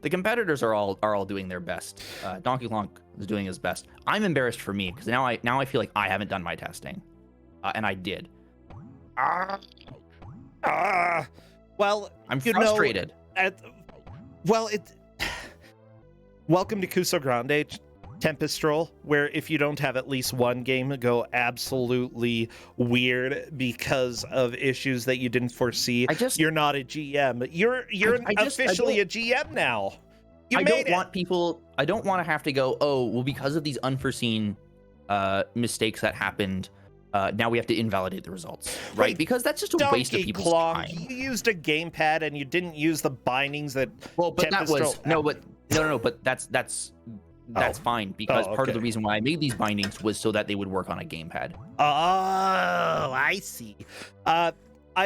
The competitors are all doing their best. Donkey Kong is doing his best. I'm embarrassed for me because now I feel like I haven't done my testing, and I did. Well, I'm frustrated. Welcome to Kuso6rande, Tempest Stroll, where if you don't have at least one game go absolutely weird because of issues that you didn't foresee, you're not a GM. You're officially a GM now. I don't want to have to go, oh, well, because of these unforeseen mistakes that happened, now we have to invalidate the results, right? Wait, because that's just a waste of people's time. You used a gamepad and you didn't use the bindings that. Well, but Tempest but that's fine because part of the reason why I made these bindings was so that they would work on a gamepad. Oh, I see. I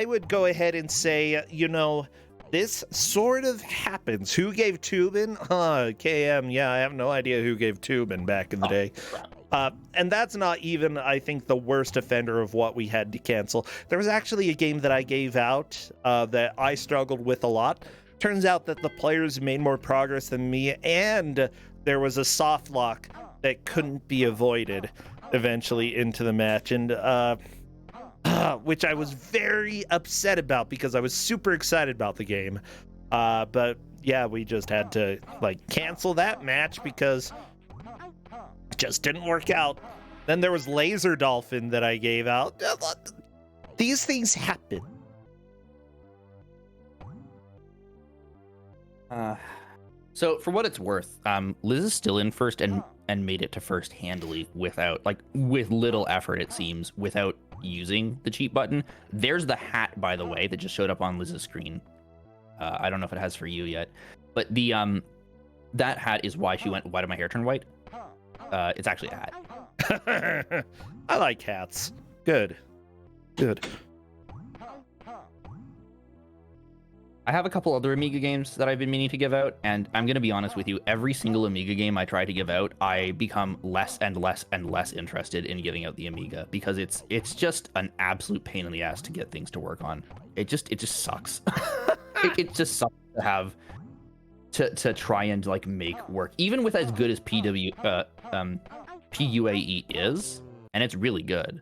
would go ahead and say, this sort of happens. Who gave Tubin? KM. Yeah, I have no idea who gave Tubin back in the day. And that's not even, I think, the worst offender of what we had to cancel. There was actually a game that I gave out that I struggled with a lot. Turns out that the players made more progress than me, and there was a soft lock that couldn't be avoided eventually into the match, and which I was very upset about because I was super excited about the game. But yeah, we just had to cancel that match because it just didn't work out. Then there was Laser Dolphin that I gave out. These things happen. So for what it's worth, Liz is still in first and made it to first handily with little effort, it seems, without using the cheat button. There's the hat, by the way, that just showed up on Liz's screen. I don't know if it has for you yet, but the that hat is why she went, why did my hair turn white? It's actually a hat. I like hats. Good. I have a couple other Amiga games that I've been meaning to give out, and I'm going to be honest with you, every single Amiga game I try to give out, I become less and less interested in giving out the Amiga, because it's just an absolute pain in the ass to get things to work on. It just sucks. it just sucks to have to try and make work, even with as good as PUAE is, and it's really good.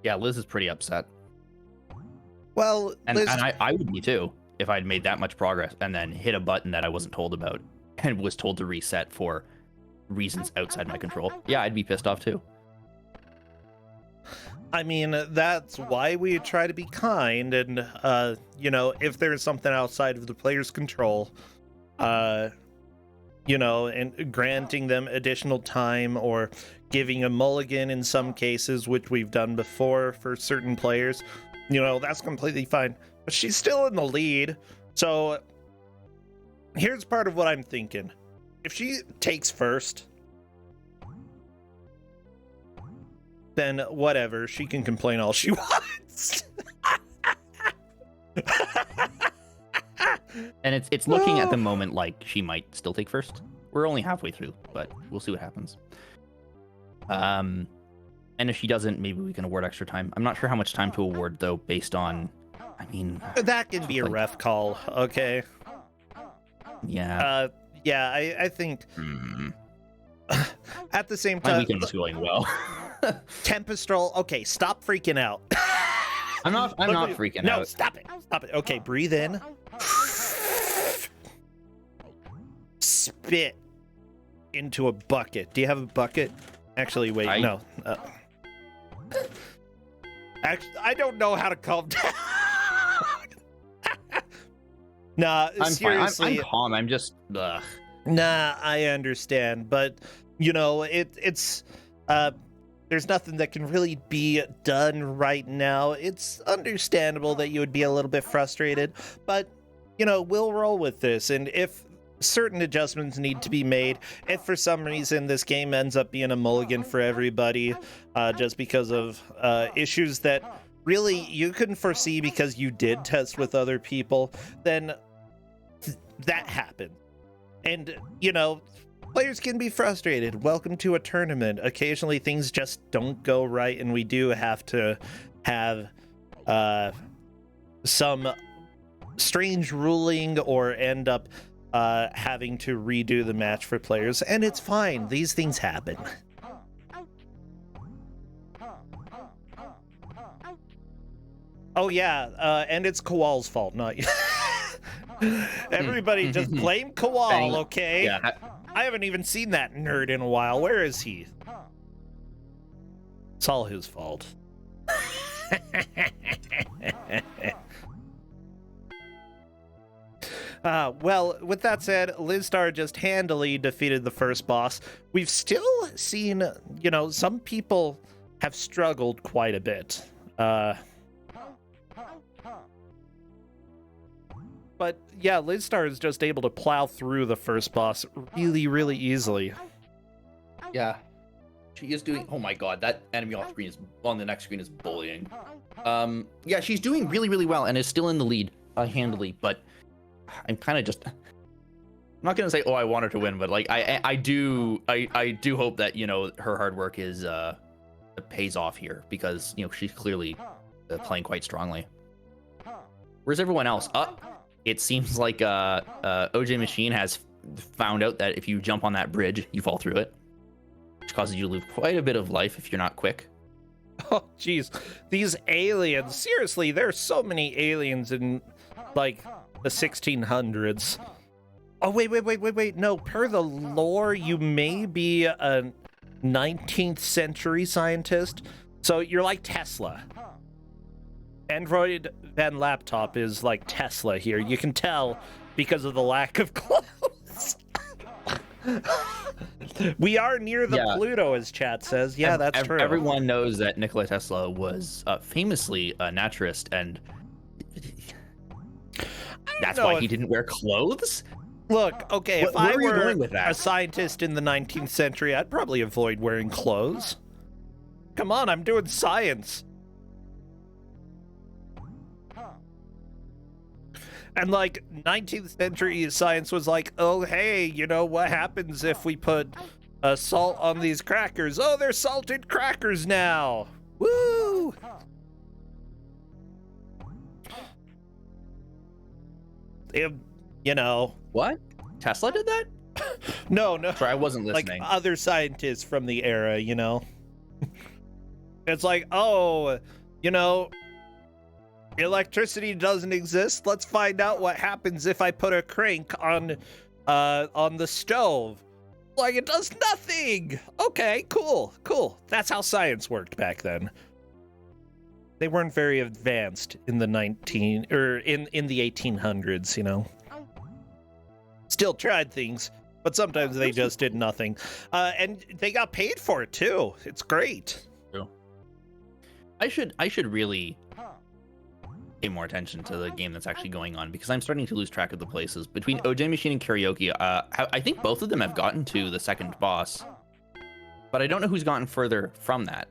Yeah, Liz is pretty upset. Well, and Liz... I would be too if I'd made that much progress and then hit a button that I wasn't told about and was told to reset for reasons outside my control. Yeah, I'd be pissed off too. I mean, that's why we try to be kind, and you know, if there's something outside of the player's control, you know, and granting them additional time or giving a mulligan in some cases, which we've done before for certain players, you know, that's completely fine. But she's still in the lead, so here's part of what I'm thinking. If she takes first, then whatever, she can complain all she wants. And it's looking at the moment like she might still take first. We're only halfway through, but we'll see what happens. And if she doesn't, maybe we can award extra time. I'm not sure how much time to award though, based on, I mean, that can be a ref call, okay? Yeah. Yeah, I think at the same time, my weekend was going well. Tempestral, okay, stop freaking out. I'm not freaking out. No, stop it. Okay, breathe in. Spit into a bucket. Do you have a bucket? Actually, wait, no. Actually, I don't know how to calm down. Nah, I'm seriously. fine. I'm calm. I'm just. Ugh. Nah, I understand, but you know, it's there's nothing that can really be done right now. It's understandable that you would be a little bit frustrated, but you know, we'll roll with this. And if certain adjustments need to be made, if for some reason this game ends up being a mulligan for everybody, just because of issues that really you couldn't foresee because you did test with other people, then that happened. And, you know, players can be frustrated. Welcome to a tournament. Occasionally things just don't go right, and we do have to have some strange ruling or end up having to redo the match for players, and it's fine. These things happen. Oh yeah, and it's Kowal's fault, not you. Everybody just blame Kowal, okay? Yeah. I haven't even seen that nerd in a while. Where is he? It's all his fault. Well, with that said, Lizstar just handily defeated the first boss. We've still seen, you know, some people have struggled quite a bit. But yeah, Lizstar is just able to plow through the first boss really, really easily. Yeah. She is doing. Oh my god, that enemy on the next screen is bullying. Yeah, she's doing really, really well and is still in the lead handily, but I'm kind of just. I'm not gonna say, oh, I want her to win, but like I do hope that, you know, her hard work is pays off here, because, you know, she's clearly playing quite strongly. Where's everyone else? It seems like OJ Machine has found out that if you jump on that bridge, you fall through it, which causes you to lose quite a bit of life if you're not quick. Oh, jeez. These aliens. Seriously, there's so many aliens in, like, the 1600s. Oh, wait. No, per the lore, you may be a 19th century scientist. So you're like Tesla. Android Van Laptop is like Tesla here. You can tell because of the lack of clothes. We are near the Pluto, as chat says. Yeah, that's true. Everyone knows that Nikola Tesla was famously a naturist, and that's why he didn't wear clothes? Look, okay, if I were a scientist in the 19th century, I'd probably avoid wearing clothes. Come on, I'm doing science. And, like, 19th century science was like, oh, hey, you know, what happens if we put salt on these crackers? Oh, they're salted crackers now. Woo! You know. What? Tesla did that? No. Sorry, I wasn't listening. Like, other scientists from the era, you know? It's like, oh, you know, electricity doesn't exist. Let's find out what happens if I put a crank on the stove. Like, it does nothing. Okay, cool. That's how science worked back then. they weren't very advanced in the in the 1800s, you know. Still tried things, but sometimes they just did nothing. And they got paid for it too. It's great. True. I should really pay more attention to the game that's actually going on, because I'm starting to lose track of the places. Between OJ Machine and Karaoke, I think both of them have gotten to the second boss, but I don't know who's gotten further from that.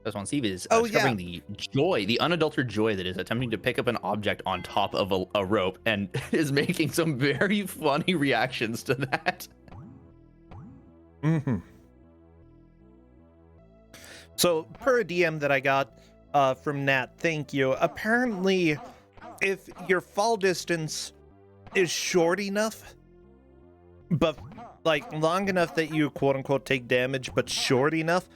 This one, Steve, is discovering the joy, the unadulterated joy that is attempting to pick up an object on top of a rope, and is making some very funny reactions to that. Mm-hmm. So, per a DM that I got from Nat, thank you. Apparently, if your fall distance is short enough, but like long enough that you quote unquote take damage, but short enough,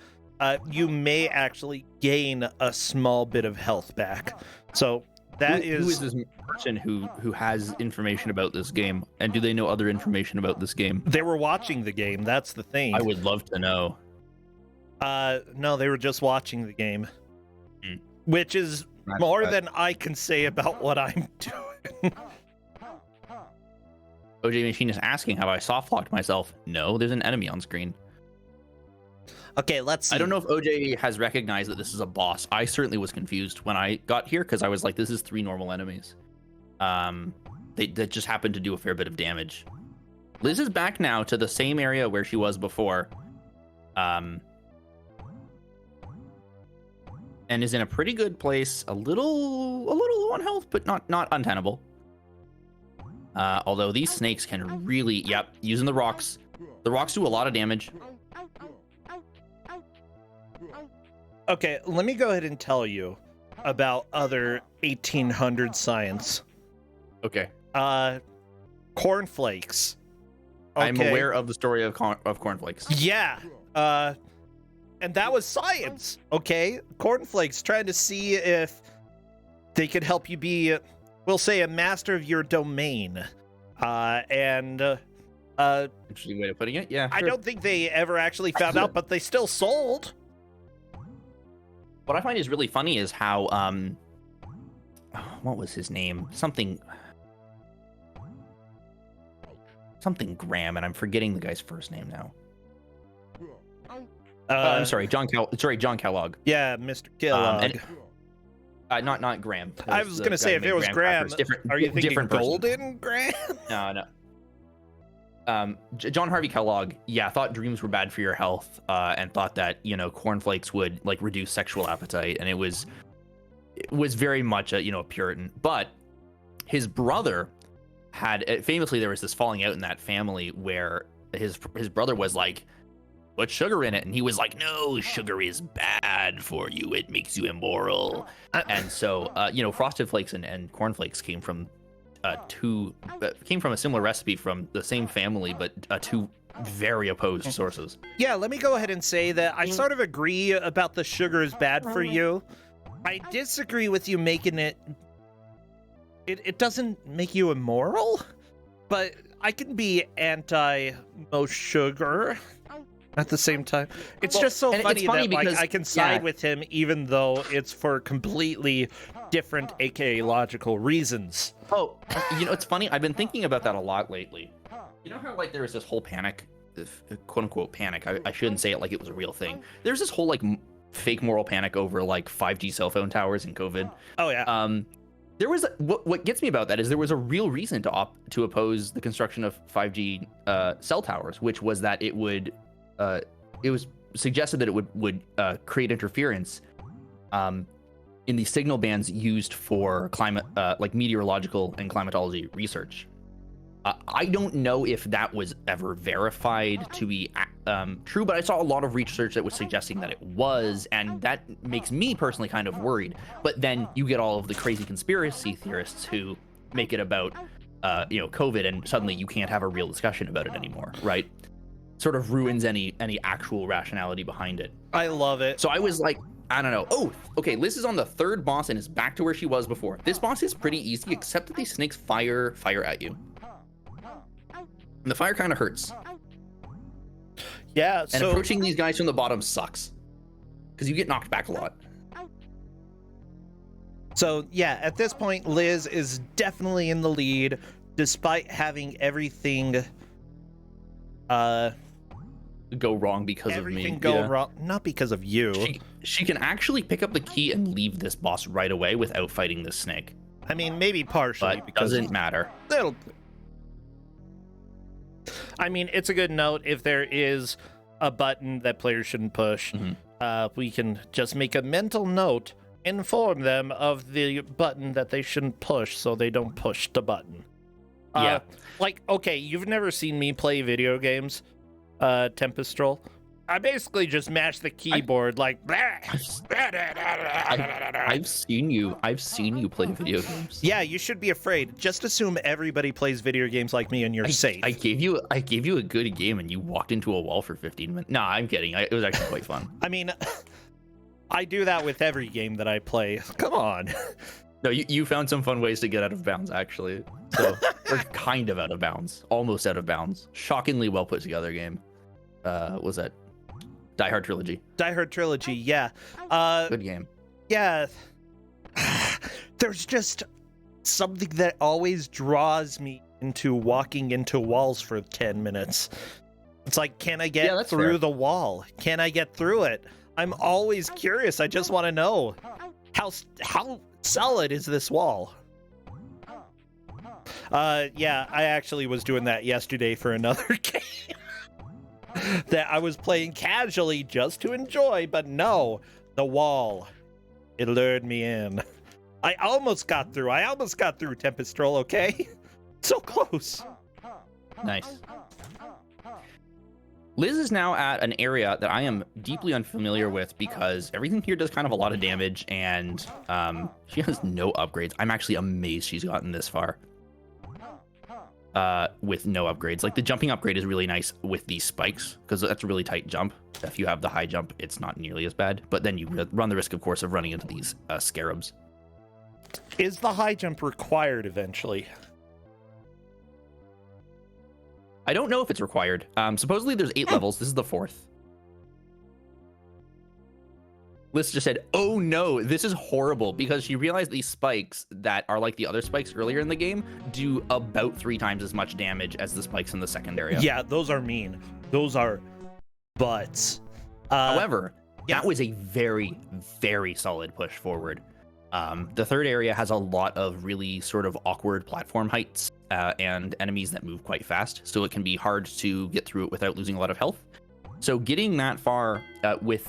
you may actually gain a small bit of health back. So that who is this person who has information about this game, and do they know other information about this game? They were watching the game. That's the thing. I would love to know. No, they were just watching the game, which is more than I can say about what I'm doing. OJ Machine is asking, have I soft locked myself? No, there's an enemy on screen. Okay, let's see. I don't know if OJ has recognized that this is a boss. I certainly was confused when I got here, because I was like, this is 3 normal enemies. They just happened to do a fair bit of damage. Liz is back now to the same area where she was before. And is in a pretty good place. A little low on health, but not untenable. Although these snakes can really, using the rocks. The rocks do a lot of damage. Okay, let me go ahead and tell you about other 1800 science. Okay. Cornflakes. Okay. I'm aware of the story of cornflakes. Yeah. And that was science, okay? Cornflakes, trying to see if they could help you be, we'll say, a master of your domain. Interesting way of putting it, yeah. I don't think they ever actually found out, but they still sold. What I find is really funny is how, what was his name? Something Graham, and I'm forgetting the guy's first name now. I'm sorry, John Kellogg. Yeah, Mr. Kellogg. Not Graham. I was gonna say, if it was Graham, are you thinking Golden Graham? No. John Harvey Kellogg, thought dreams were bad for your health, and thought that, cornflakes would like reduce sexual appetite, and it was very much a Puritan. But his brother had, famously, there was this falling out in that family where his brother was like, put sugar in it, and he was like, no, sugar is bad for you, it makes you immoral. And so Frosted Flakes and cornflakes came from a similar recipe from the same family, but two very opposed sources. Yeah, let me go ahead and say that I sort of agree about the sugar is bad for you. I disagree with you making it doesn't make you immoral, but I can be anti most sugar at the same time. It's just so funny that because, I can side with him even though it's for completely different, aka logical reasons. Oh, it's funny. I've been thinking about that a lot lately. You know how like there was this whole panic, quote unquote panic. I shouldn't say it like it was a real thing. There's this whole like fake moral panic over like 5G cell phone towers and COVID. Oh yeah. There was what gets me about that is there was a real reason to oppose the construction of 5G cell towers, which was that it was suggested that it would create interference in the signal bands used for climate, like meteorological and climatology research. I don't know if that was ever verified to be true, but I saw a lot of research that was suggesting that it was, and that makes me personally kind of worried. But then you get all of the crazy conspiracy theorists who make it about, COVID, and suddenly you can't have a real discussion about it anymore, right? sort of ruins any actual rationality behind it. I love it. So I was like, I don't know. Oh, okay, Liz is on the third boss and is back to where she was before. This boss is pretty easy, except that these snakes fire at you. And the fire kind of hurts. Yeah, And so approaching these guys from the bottom sucks. Because you get knocked back a lot. So yeah, at this point, Liz is definitely in the lead, despite having everything Go wrong because of me. everything go wrong, not because of you. She can actually pick up the key and leave this boss right away without fighting this snake. I mean, maybe partially, But because doesn't matter. it'll. I mean, it's a good note if there is a button that players shouldn't push. We can just make a mental note, inform them of the button that they shouldn't push, so they don't push the button. Yeah. Like, okay, you've never seen me play video games, Tempestral. I basically just mash the keyboard like. I've seen you play video games. Yeah, you should be afraid. Just assume everybody plays video games like me and you're safe. I gave you a good game and you walked into a wall for 15 minutes. No, I'm kidding. It was actually quite fun. I mean, I do that with every game that I play. Come on. No, you found some fun ways to get out of bounds, actually. So we're kind of out of bounds, almost out of bounds. Shockingly well put together game. Was that Die Hard Trilogy? Die Hard Trilogy, yeah. Good game. Yeah. There's just something that always draws me into walking into walls for 10 minutes. It's like, can I get through the wall? Can I get through it? I'm always curious. I just want to know how solid is this wall? Yeah, I actually was doing that yesterday for another game that I was playing casually just to enjoy, but no, the wall, it lured me in. I almost got through Tempestral, okay? So close. Nice. Liz is now at an area that I am deeply unfamiliar with because everything here does kind of a lot of damage, and she has no upgrades. I'm actually amazed she's gotten this far with no upgrades. Like, the jumping upgrade is really nice with these spikes because that's a really tight jump. If you have the high jump, it's not nearly as bad, but then you run the risk, of course, of running into these scarabs. Is the high jump required eventually? I don't know if it's required. Supposedly there's 8 levels. This is the 4th. Liz just said, oh no, this is horrible, because she realized these spikes that are like the other spikes earlier in the game do about 3 times as much damage as the spikes in the second area. Yeah, those are mean. Those are butts. However, that was a very, very solid push forward. The third area has a lot of really sort of awkward platform heights and enemies that move quite fast, so it can be hard to get through it without losing a lot of health. So getting that far with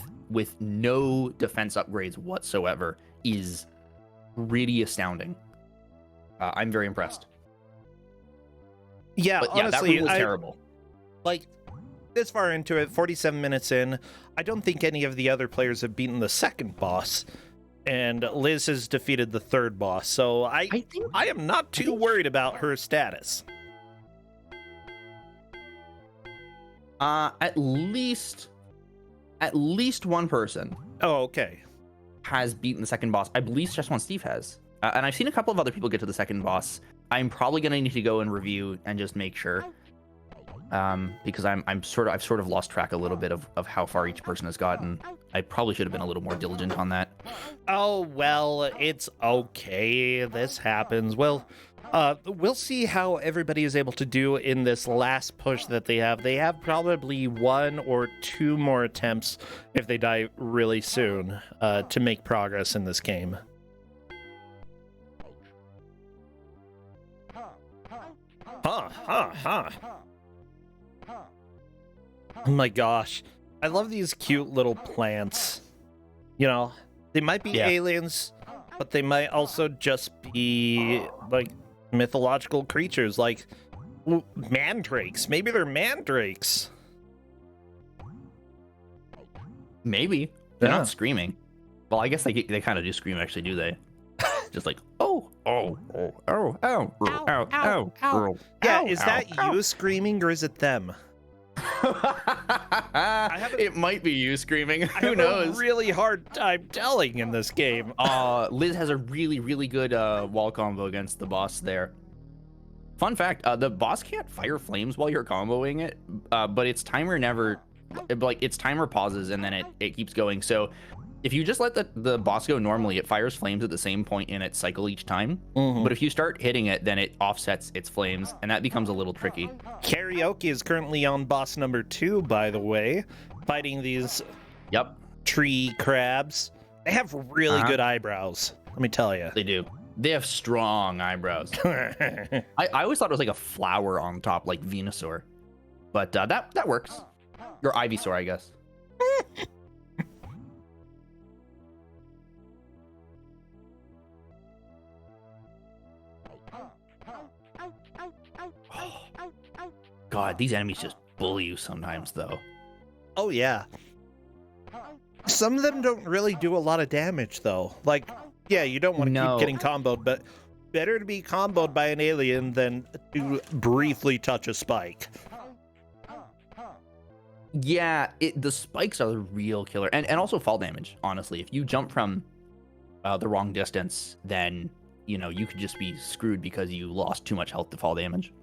no defense upgrades whatsoever is really astounding. I'm very impressed. Yeah, but honestly, that was terrible. Like, this far into it, 47 minutes in, I don't think any of the other players have beaten the second boss. And Liz has defeated the third boss, so I am not too worried about her status. At least one person. Oh, okay. Has beaten the second boss. I believe Just One Steve has, and I've seen a couple of other people get to the second boss. I'm probably gonna need to go and review and just make sure, because I've sort of lost track a little bit of how far each person has gotten. I probably should have been a little more diligent on that. Oh, well, it's okay. This happens. Well, we'll see how everybody is able to do in this last push that they have. They have probably 1 or 2 more attempts if they die really soon to make progress in this game. Oh my gosh. I love these cute little plants. You know, they might be aliens, but they might also just be, like, mythological creatures, like mandrakes. Maybe they're mandrakes. Maybe. They're not screaming. Well, I guess they kind of do scream, actually, do they? Just like, oh. Yeah, is that you screaming, or is it them? It might be you screaming. Who I knows? have a really hard time telling in this game. Liz has a really, really good wall combo against the boss there. Fun fact, the boss can't fire flames while you're comboing it, but its timer never, like, its timer pauses and then it keeps going. So if you just let the boss go normally, it fires flames at the same point in its cycle each time. But if you start hitting it, then it offsets its flames, and that becomes a little tricky. Karaoke is currently on boss number 2, by the way, fighting these tree crabs. They have really good eyebrows, let me tell you. They do. They have strong eyebrows. I always thought it was like a flower on top, like Venusaur. But that works. Or Ivysaur, I guess. God, these enemies just bully you sometimes, though. Oh, yeah. Some of them don't really do a lot of damage, though. Like, yeah, you don't want to keep getting comboed, but better to be comboed by an alien than to briefly touch a spike. Yeah, the spikes are the real killer. And also fall damage, honestly. If you jump from the wrong distance, then, you know, you could just be screwed because you lost too much health to fall damage.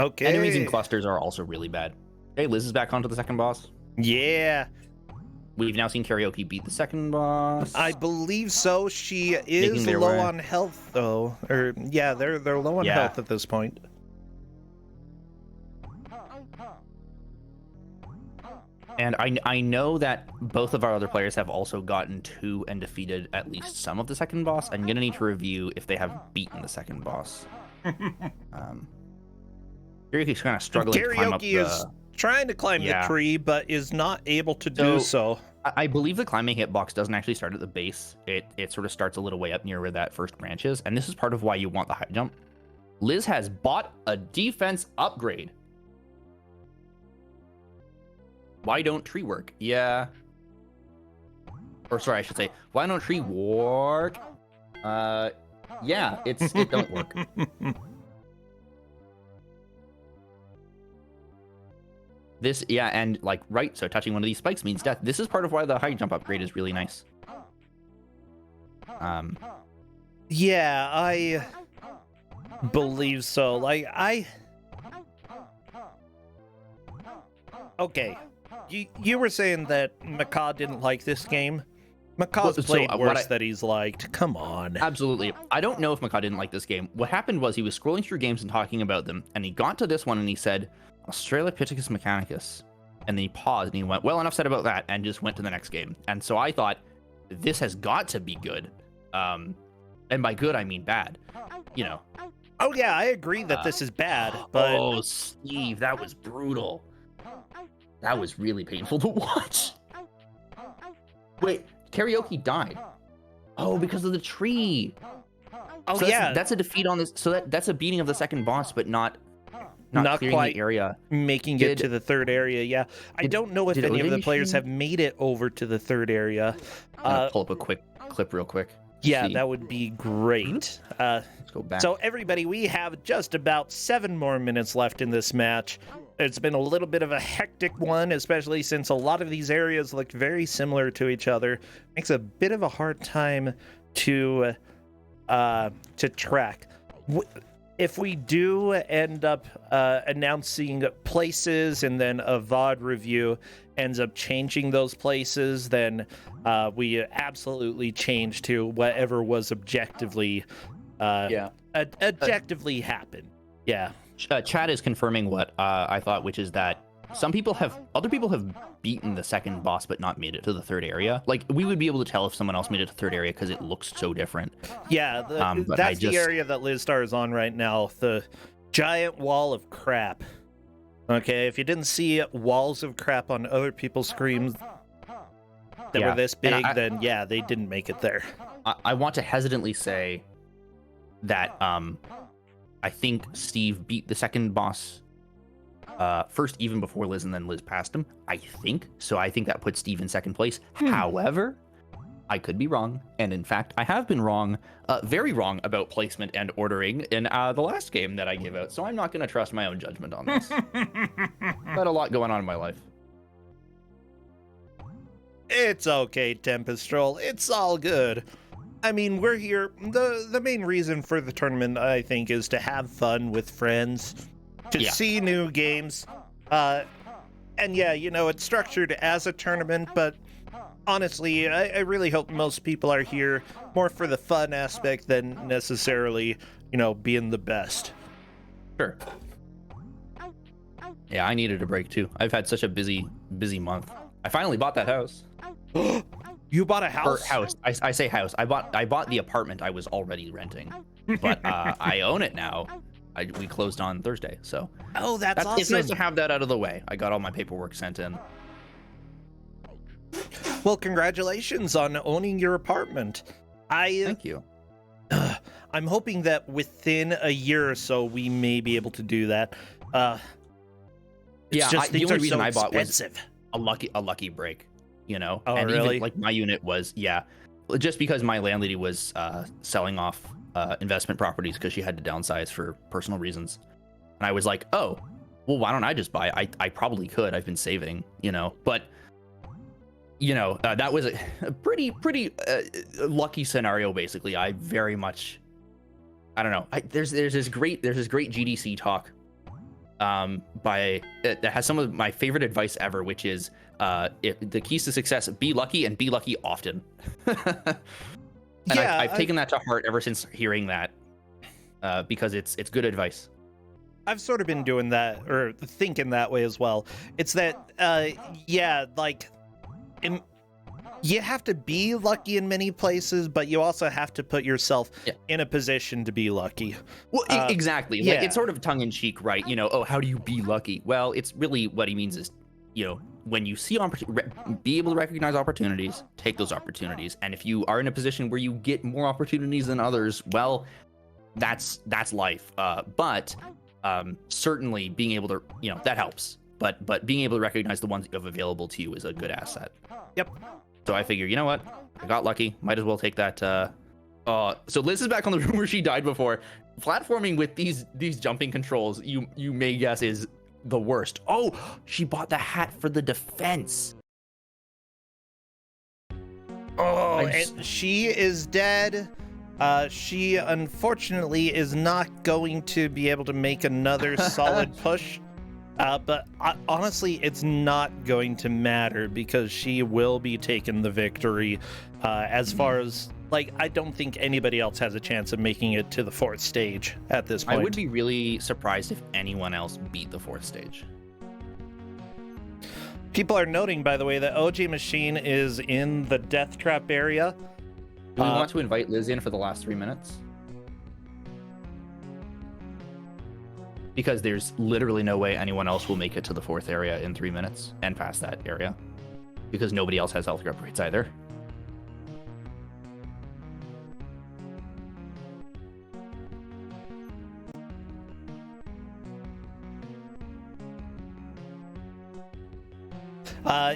Okay. Enemies in clusters are also really bad. Hey, Liz is back onto the second boss. Yeah. We've now seen Karaoke beat the second boss. I believe so. She is low on health, though. Or, yeah, they're low on health at this point. And I know that both of our other players have also gotten to and defeated at least some of the second boss. I'm going to need to review if they have beaten the second boss. Karaoke's kind of struggling to climb up the... is trying to climb the tree, but is not able to do so. I believe the climbing hitbox doesn't actually start at the base. It sort of starts a little way up near where that first branch is, and this is part of why you want the high jump. Liz has bought a defense upgrade. Why don't tree work? Yeah. Or sorry, I should say, why don't tree work? Yeah, it don't work. This, yeah, and like, right, so touching one of these spikes means death. This is part of why the high jump upgrade is really nice. Yeah, I believe so. Like, okay. You were saying that Macaw didn't like this game. Macaw's played worse that he's liked. Come on. Absolutely. I don't know if Macaw didn't like this game. What happened was he was scrolling through games and talking about them, and he got to this one and he said, Australo Piticus Mechanicus. And then he paused and he went, well, enough said about that, and just went to the next game. And so I thought, this has got to be good. And by good, I mean bad. You know. Oh, yeah, I agree that this is bad, but... Oh, Steve, that was brutal. That was really painful to watch. Wait, Karaoke died. Oh, because of the tree. Oh, so yeah. That's a defeat on this. So that's a beating of the second boss, but not clearing quite the area. Making it to the third area, yeah. I don't know if any of the players have made it over to the third area. I'm gonna pull up a quick clip real quick. Yeah, that would be great. Let's go back. So everybody, we have just about 7 more minutes left in this match. It's been a little bit of a hectic one, especially since a lot of these areas look very similar to each other. Makes a bit of a hard time to track. If we do end up announcing places and then a VOD review ends up changing those places, then we absolutely change to whatever was objectively objectively happened. Yeah. Chad is confirming what I thought, which is that other people have beaten the second boss but not made it to the third area. Like, we would be able to tell if someone else made it to the third area because it looks so different. Yeah, that's the area that Liz Star is on right now, the giant wall of crap. Okay, if you didn't see walls of crap on other people's screens that were this big, then yeah, they didn't make it there. I want to hesitantly say that I think Steve beat the second boss first, even before Liz, and then Liz passed him. I think that puts Steve in second place. However, I could be wrong, and in fact, I have been wrong, very wrong about placement and ordering in the last game that I gave out. So I'm not going to trust my own judgment on this. Got a lot going on in my life. It's okay, Tempestral. It's all good. I mean, we're here. The main reason for the tournament, I think, is to have fun with friends, to see new games. And yeah, you know, it's structured as a tournament, but honestly, I really hope most people are here more for the fun aspect than necessarily, you know, being the best. Sure. Yeah, I needed a break too. I've had such a busy month. I finally bought that house. You bought a house? Or house. I say house. I bought the apartment I was already renting, but I own it now. We closed on Thursday, so. Oh, that's awesome. It's nice to have that out of the way. I got all my paperwork sent in. Well, congratulations on owning your apartment. Thank you. I'm hoping that within a year or so we may be able to do that. It's just the things only are reason so I bought expensive. was a lucky break, you know. Oh, and really? even like my unit was just because my landlady was selling off investment properties because she had to downsize for personal reasons, and I was like, oh, well, why don't I just buy? I probably could. I've been saving, you know, but. You know, that was a pretty lucky scenario. Basically, I very much, I don't know. There's this great GDC talk, that has some of my favorite advice ever, which is, the keys to success: be lucky and be lucky often. And yeah, I've taken that to heart ever since hearing that, because it's good advice. I've sort of been doing that or thinking that way as well. It's that, yeah, like. You have to be lucky in many places, but you also have to put yourself in a position to be lucky. Well, exactly. Yeah. Like, it's sort of tongue-in-cheek, right? You know, oh, how do you be lucky? Well, it's really what he means is, you know, when you see be able to recognize opportunities, take those opportunities. And if you are in a position where you get more opportunities than others, well, that's life. But certainly being able to, you know, that helps. But being able to recognize the ones you have available to you is a good asset. Yep. So I figure, you know what? I got lucky. Might as well take that. So Liz is back on the room where she died before. Platforming with these jumping controls, you may guess, is the worst. Oh, she bought the hat for the defense. Oh, and she is dead. She unfortunately is not going to be able to make another solid push. But honestly, it's not going to matter because she will be taking the victory. As far as, like, I don't think anybody else has a chance of making it to the 4th stage at this point. I would be really surprised if anyone else beat the 4th stage. People are noting, by the way, that OJ Machine is in the death trap area. Do we want to invite Liz in for the last 3 minutes? Because there's literally no way anyone else will make it to the 4th area in 3 minutes and past that area. Because nobody else has health upgrades either.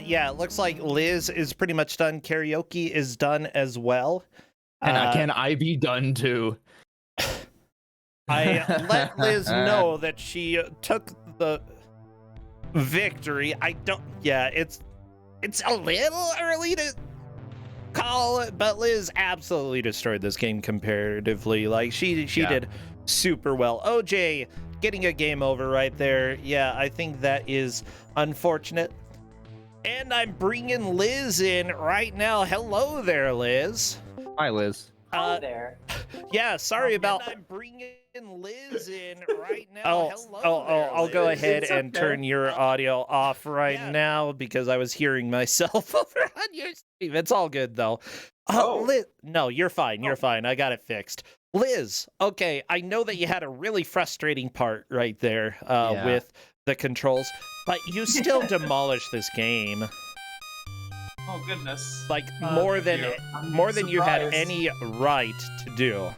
Yeah, it looks like Liz is pretty much done. Karaoke is done as well. And can I be done too? I let Liz know that she took the victory. It's a little early to call it, but Liz absolutely destroyed this game comparatively. Like, she did super well. OJ getting a game over right there. Yeah, I think that is unfortunate. And I'm bringing Liz in right now. Hello there, Liz. Hi, Liz. Hi there. Yeah, sorry about. I'm bringing Liz in right now. I'll go ahead and turn your audio off right now because I was hearing myself over on your stream. It's all good though. Liz, no, you're fine. You're fine. I got it fixed. Liz, okay, I know that you had a really frustrating part right there with the controls, but you still demolished this game. Oh goodness! Like more than you had any right to do.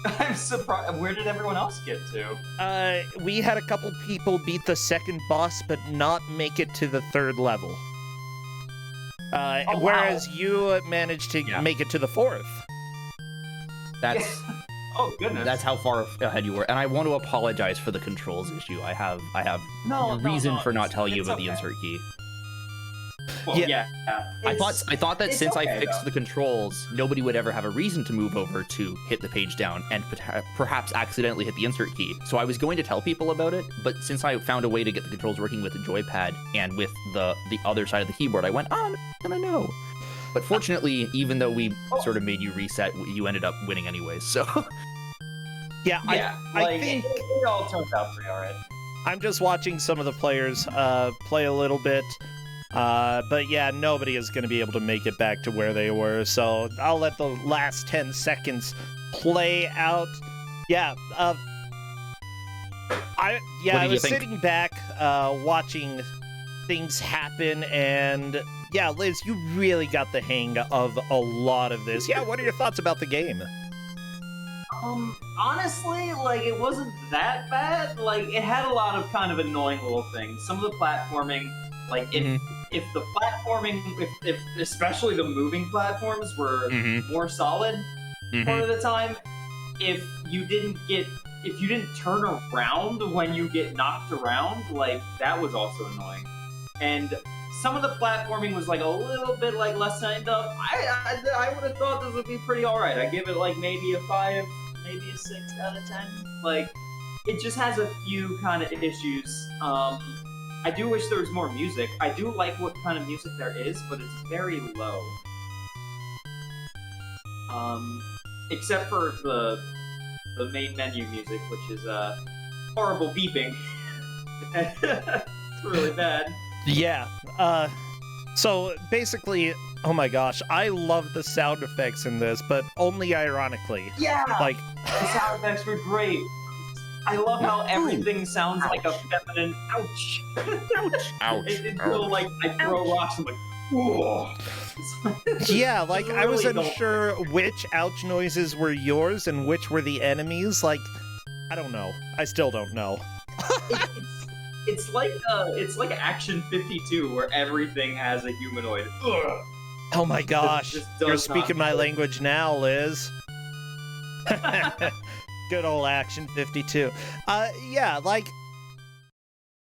I'm surprised. Where did everyone else get to? We had a couple people beat the second boss, but not make it to the 3rd level. Whereas you managed to make it to the 4th. That's Oh goodness. that's how far ahead you were. And I want to apologize for the controls issue. I have No, reason for not telling you it's about the okay. insert key. Well, yeah. I thought that it's since I okay, fixed though. the controls, nobody would ever have a reason to move over to hit the page down and perhaps accidentally hit the insert key. So I was going to tell people about it, but since I found a way to get the controls working with the joypad and with the other side of the keyboard, I went, oh, I'm gonna know. But fortunately, even though we sort of made you reset, you ended up winning anyways. So Yeah, I think it all turns out pretty alright. I'm just watching some of the players play a little bit. But yeah, nobody is going to be able to make it back to where they were, so I'll let the last 10 seconds play out. Yeah, I was sitting back, watching things happen, and yeah, Liz, you really got the hang of a lot of this. Yeah, what are your thoughts about the game? Honestly, like, it wasn't that bad. Like, it had a lot of kind of annoying little things. Some of the platforming, like, if the platforming, if especially the moving platforms were more solid part of the time, if you didn't turn around when you get knocked around, like, that was also annoying. And some of the platforming was like a little bit like less signed up. I would have thought this would be pretty alright. I give it like maybe a 5, maybe a 6 out of 10. Like, it just has a few kind of issues. I do wish there was more music. I do like what kind of music there is, but it's very low. Except for the main menu music, which is horrible beeping. It's really bad. Yeah, so basically, oh my gosh, I love the sound effects in this, but only ironically. Yeah! Like, the sound effects were great. I love how everything sounds like a feminine ouch. ouch. Until, like, I throw rocks, I'm like, whoa. yeah, like, I was really unsure which ouch noises were yours and which were the enemies. Like, I don't know. I still don't know. It's like Action 52, where everything has a humanoid. Ugh. Oh my gosh, Just you're does not speaking my work. language now, Liz. Good old Action 52. Yeah, like,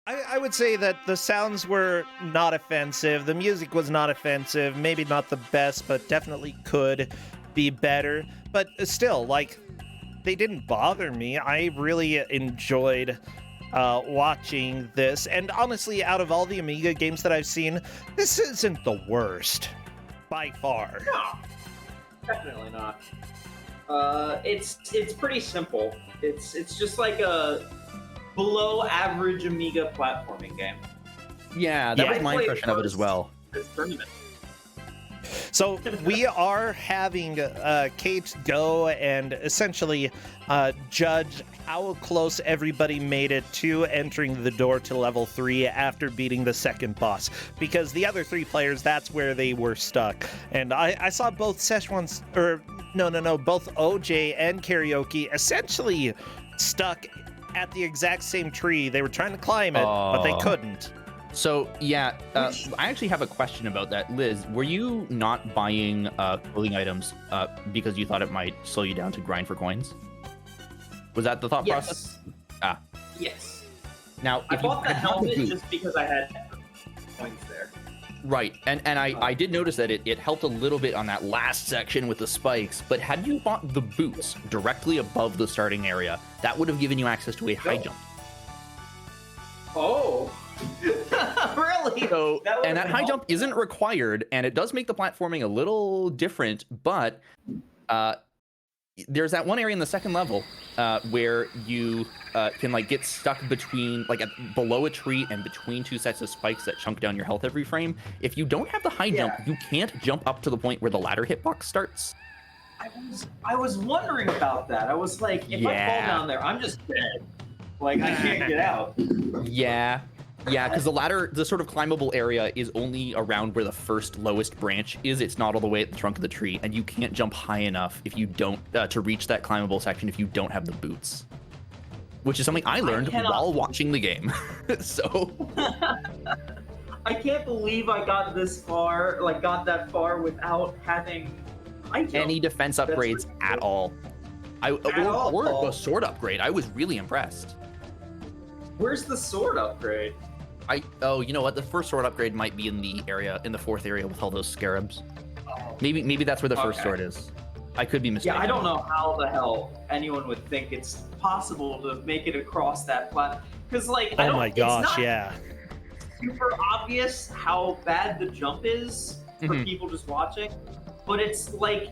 I would say that the sounds were not offensive, the music was not offensive, maybe not the best, but definitely could be better. But still, like, they didn't bother me. I really enjoyed watching this, and honestly, out of all the Amiga games that I've seen, this isn't the worst, by far. No, definitely not. It's pretty simple. It's just like a below average Amiga platforming game. Yeah, that was my played impression of it as well. This tournament. So we are having Kate go and essentially judge how close everybody made it to entering the door to level 3 after beating the second boss. Because the other 3 players, that's where they were stuck. And I saw both Szechuans, both OJ and Karaoke essentially stuck at the exact same tree. They were trying to climb it, but they couldn't. So, yeah, I actually have a question about that. Liz, were you not buying clothing items because you thought it might slow you down to grind for coins? Was that the thought process? Ah. Yes. Now, I if you bought the had bought helmet boot- just because I had coins there. Right, and I did notice that it helped a little bit on that last section with the spikes, but had you bought the boots directly above the starting area, that would have given you access to a high jump. Oh. Really? So, and that high helpful. jump isn't required, and it does make the platforming a little different, but there's that one area in the second level where you can like get stuck between below a tree and between 2 sets of spikes that chunk down your health every frame. If you don't have the high jump, you can't jump up to the point where the ladder hitbox starts. I was wondering about that. I was like, if I fall down there, I'm just dead. Like, I can't get out. Yeah, because the sort of climbable area is only around where the first lowest branch is. It's not all the way at the trunk of the tree, and you can't jump high enough if you don't to reach that climbable section if you don't have the boots. Which is something I learned while watching the game. So I can't believe I got this far, like got that far without having high jump. Any defense upgrades at all. Or a sword upgrade. I was really impressed. Where's the sword upgrade? Oh, you know what? The first sword upgrade might be in the fourth area with all those scarabs. Maybe that's where the first sword is. I could be mistaken. Yeah, I don't know how the hell anyone would think it's possible to make it across that platform. Because, like, Oh my gosh, it's not yeah. super obvious how bad the jump is for people just watching, but it's like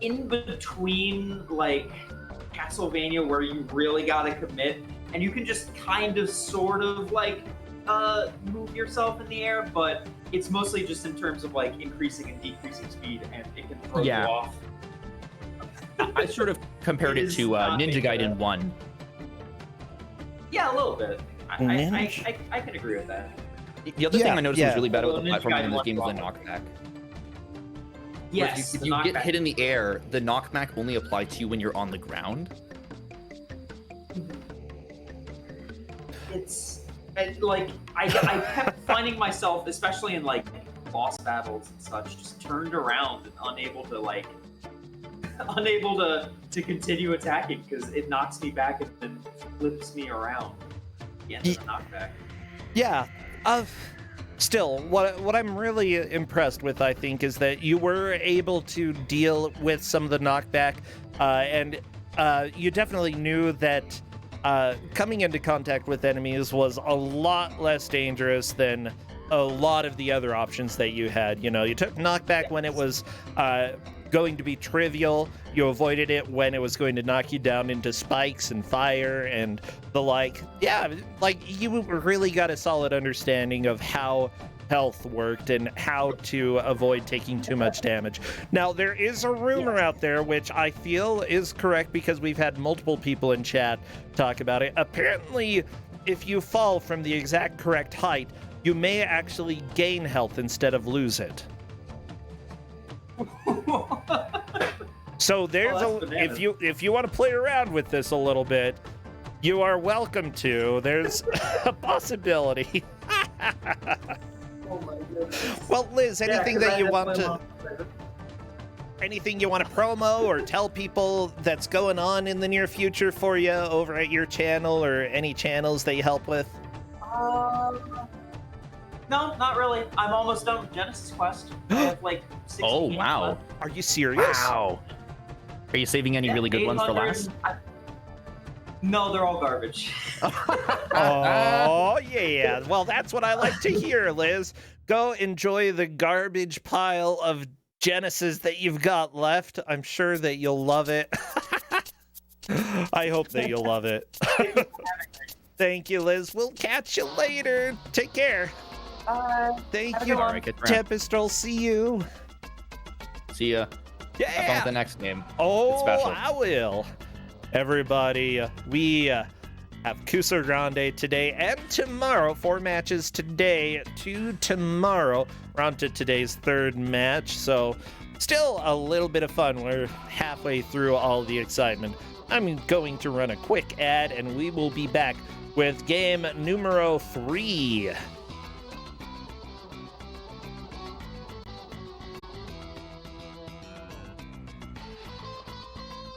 in between, like, Castlevania where you really gotta commit, and you can just kind of sort of like move yourself in the air, but it's mostly just in terms of like increasing and decreasing speed, and it can throw you off. I sort of compared it to Ninja Gaiden 1. Yeah, a little bit. I can agree with that. The other thing I noticed was really bad about the Ninja platforming in this Gaiden game was the 1 knockback. Yes, If you get hit in the air, the knockback only applies to you when you're on the ground. I kept finding myself, especially in like boss battles and such, just turned around and unable to continue attacking because it knocks me back and then flips me around. The end of the knockback. Yeah. Still, what I'm really impressed with, I think, is that you were able to deal with some of the knockback, and you definitely knew that coming into contact with enemies was a lot less dangerous than a lot of the other options that you had. You know, you took knockback when it was going to be trivial. You avoided it when it was going to knock you down into spikes and fire and the like. Yeah, like you really got a solid understanding of how health worked and how to avoid taking too much damage. Now, there is a rumor out there, which I feel is correct because we've had multiple people in chat talk about it. Apparently, if you fall from the exact correct height, you may actually gain health instead of lose it. So there's if you want to play around with this a little bit, you are welcome to. There's a possibility. Oh my goodness. Well, Liz, anything that you want to promo or tell people that's going on in the near future for you over at your channel or any channels that you help with? No, not really. I'm almost done with Genesis Quest. I have like 60 Oh, games wow. left. Are you serious? Wow. Are you saving any really good ones for 800 last? No, they're all garbage. Oh, yeah. Well, that's what I like to hear, Liz. Go enjoy the garbage pile of Genesis that you've got left. I'm sure that you'll love it. I hope that you'll love it. Thank you, Liz. We'll catch you later. Take care. Thank you, Tempest. I'll see you. See ya. Yeah. Have fun with the next game. Oh, It's special. I will. Everybody, we have Kuso6rande today and tomorrow. 4 matches today, 2 tomorrow. We're on to today's 3rd match, so still a little bit of fun. We're halfway through all the excitement. I'm going to run a quick ad, and we will be back with game numero 3.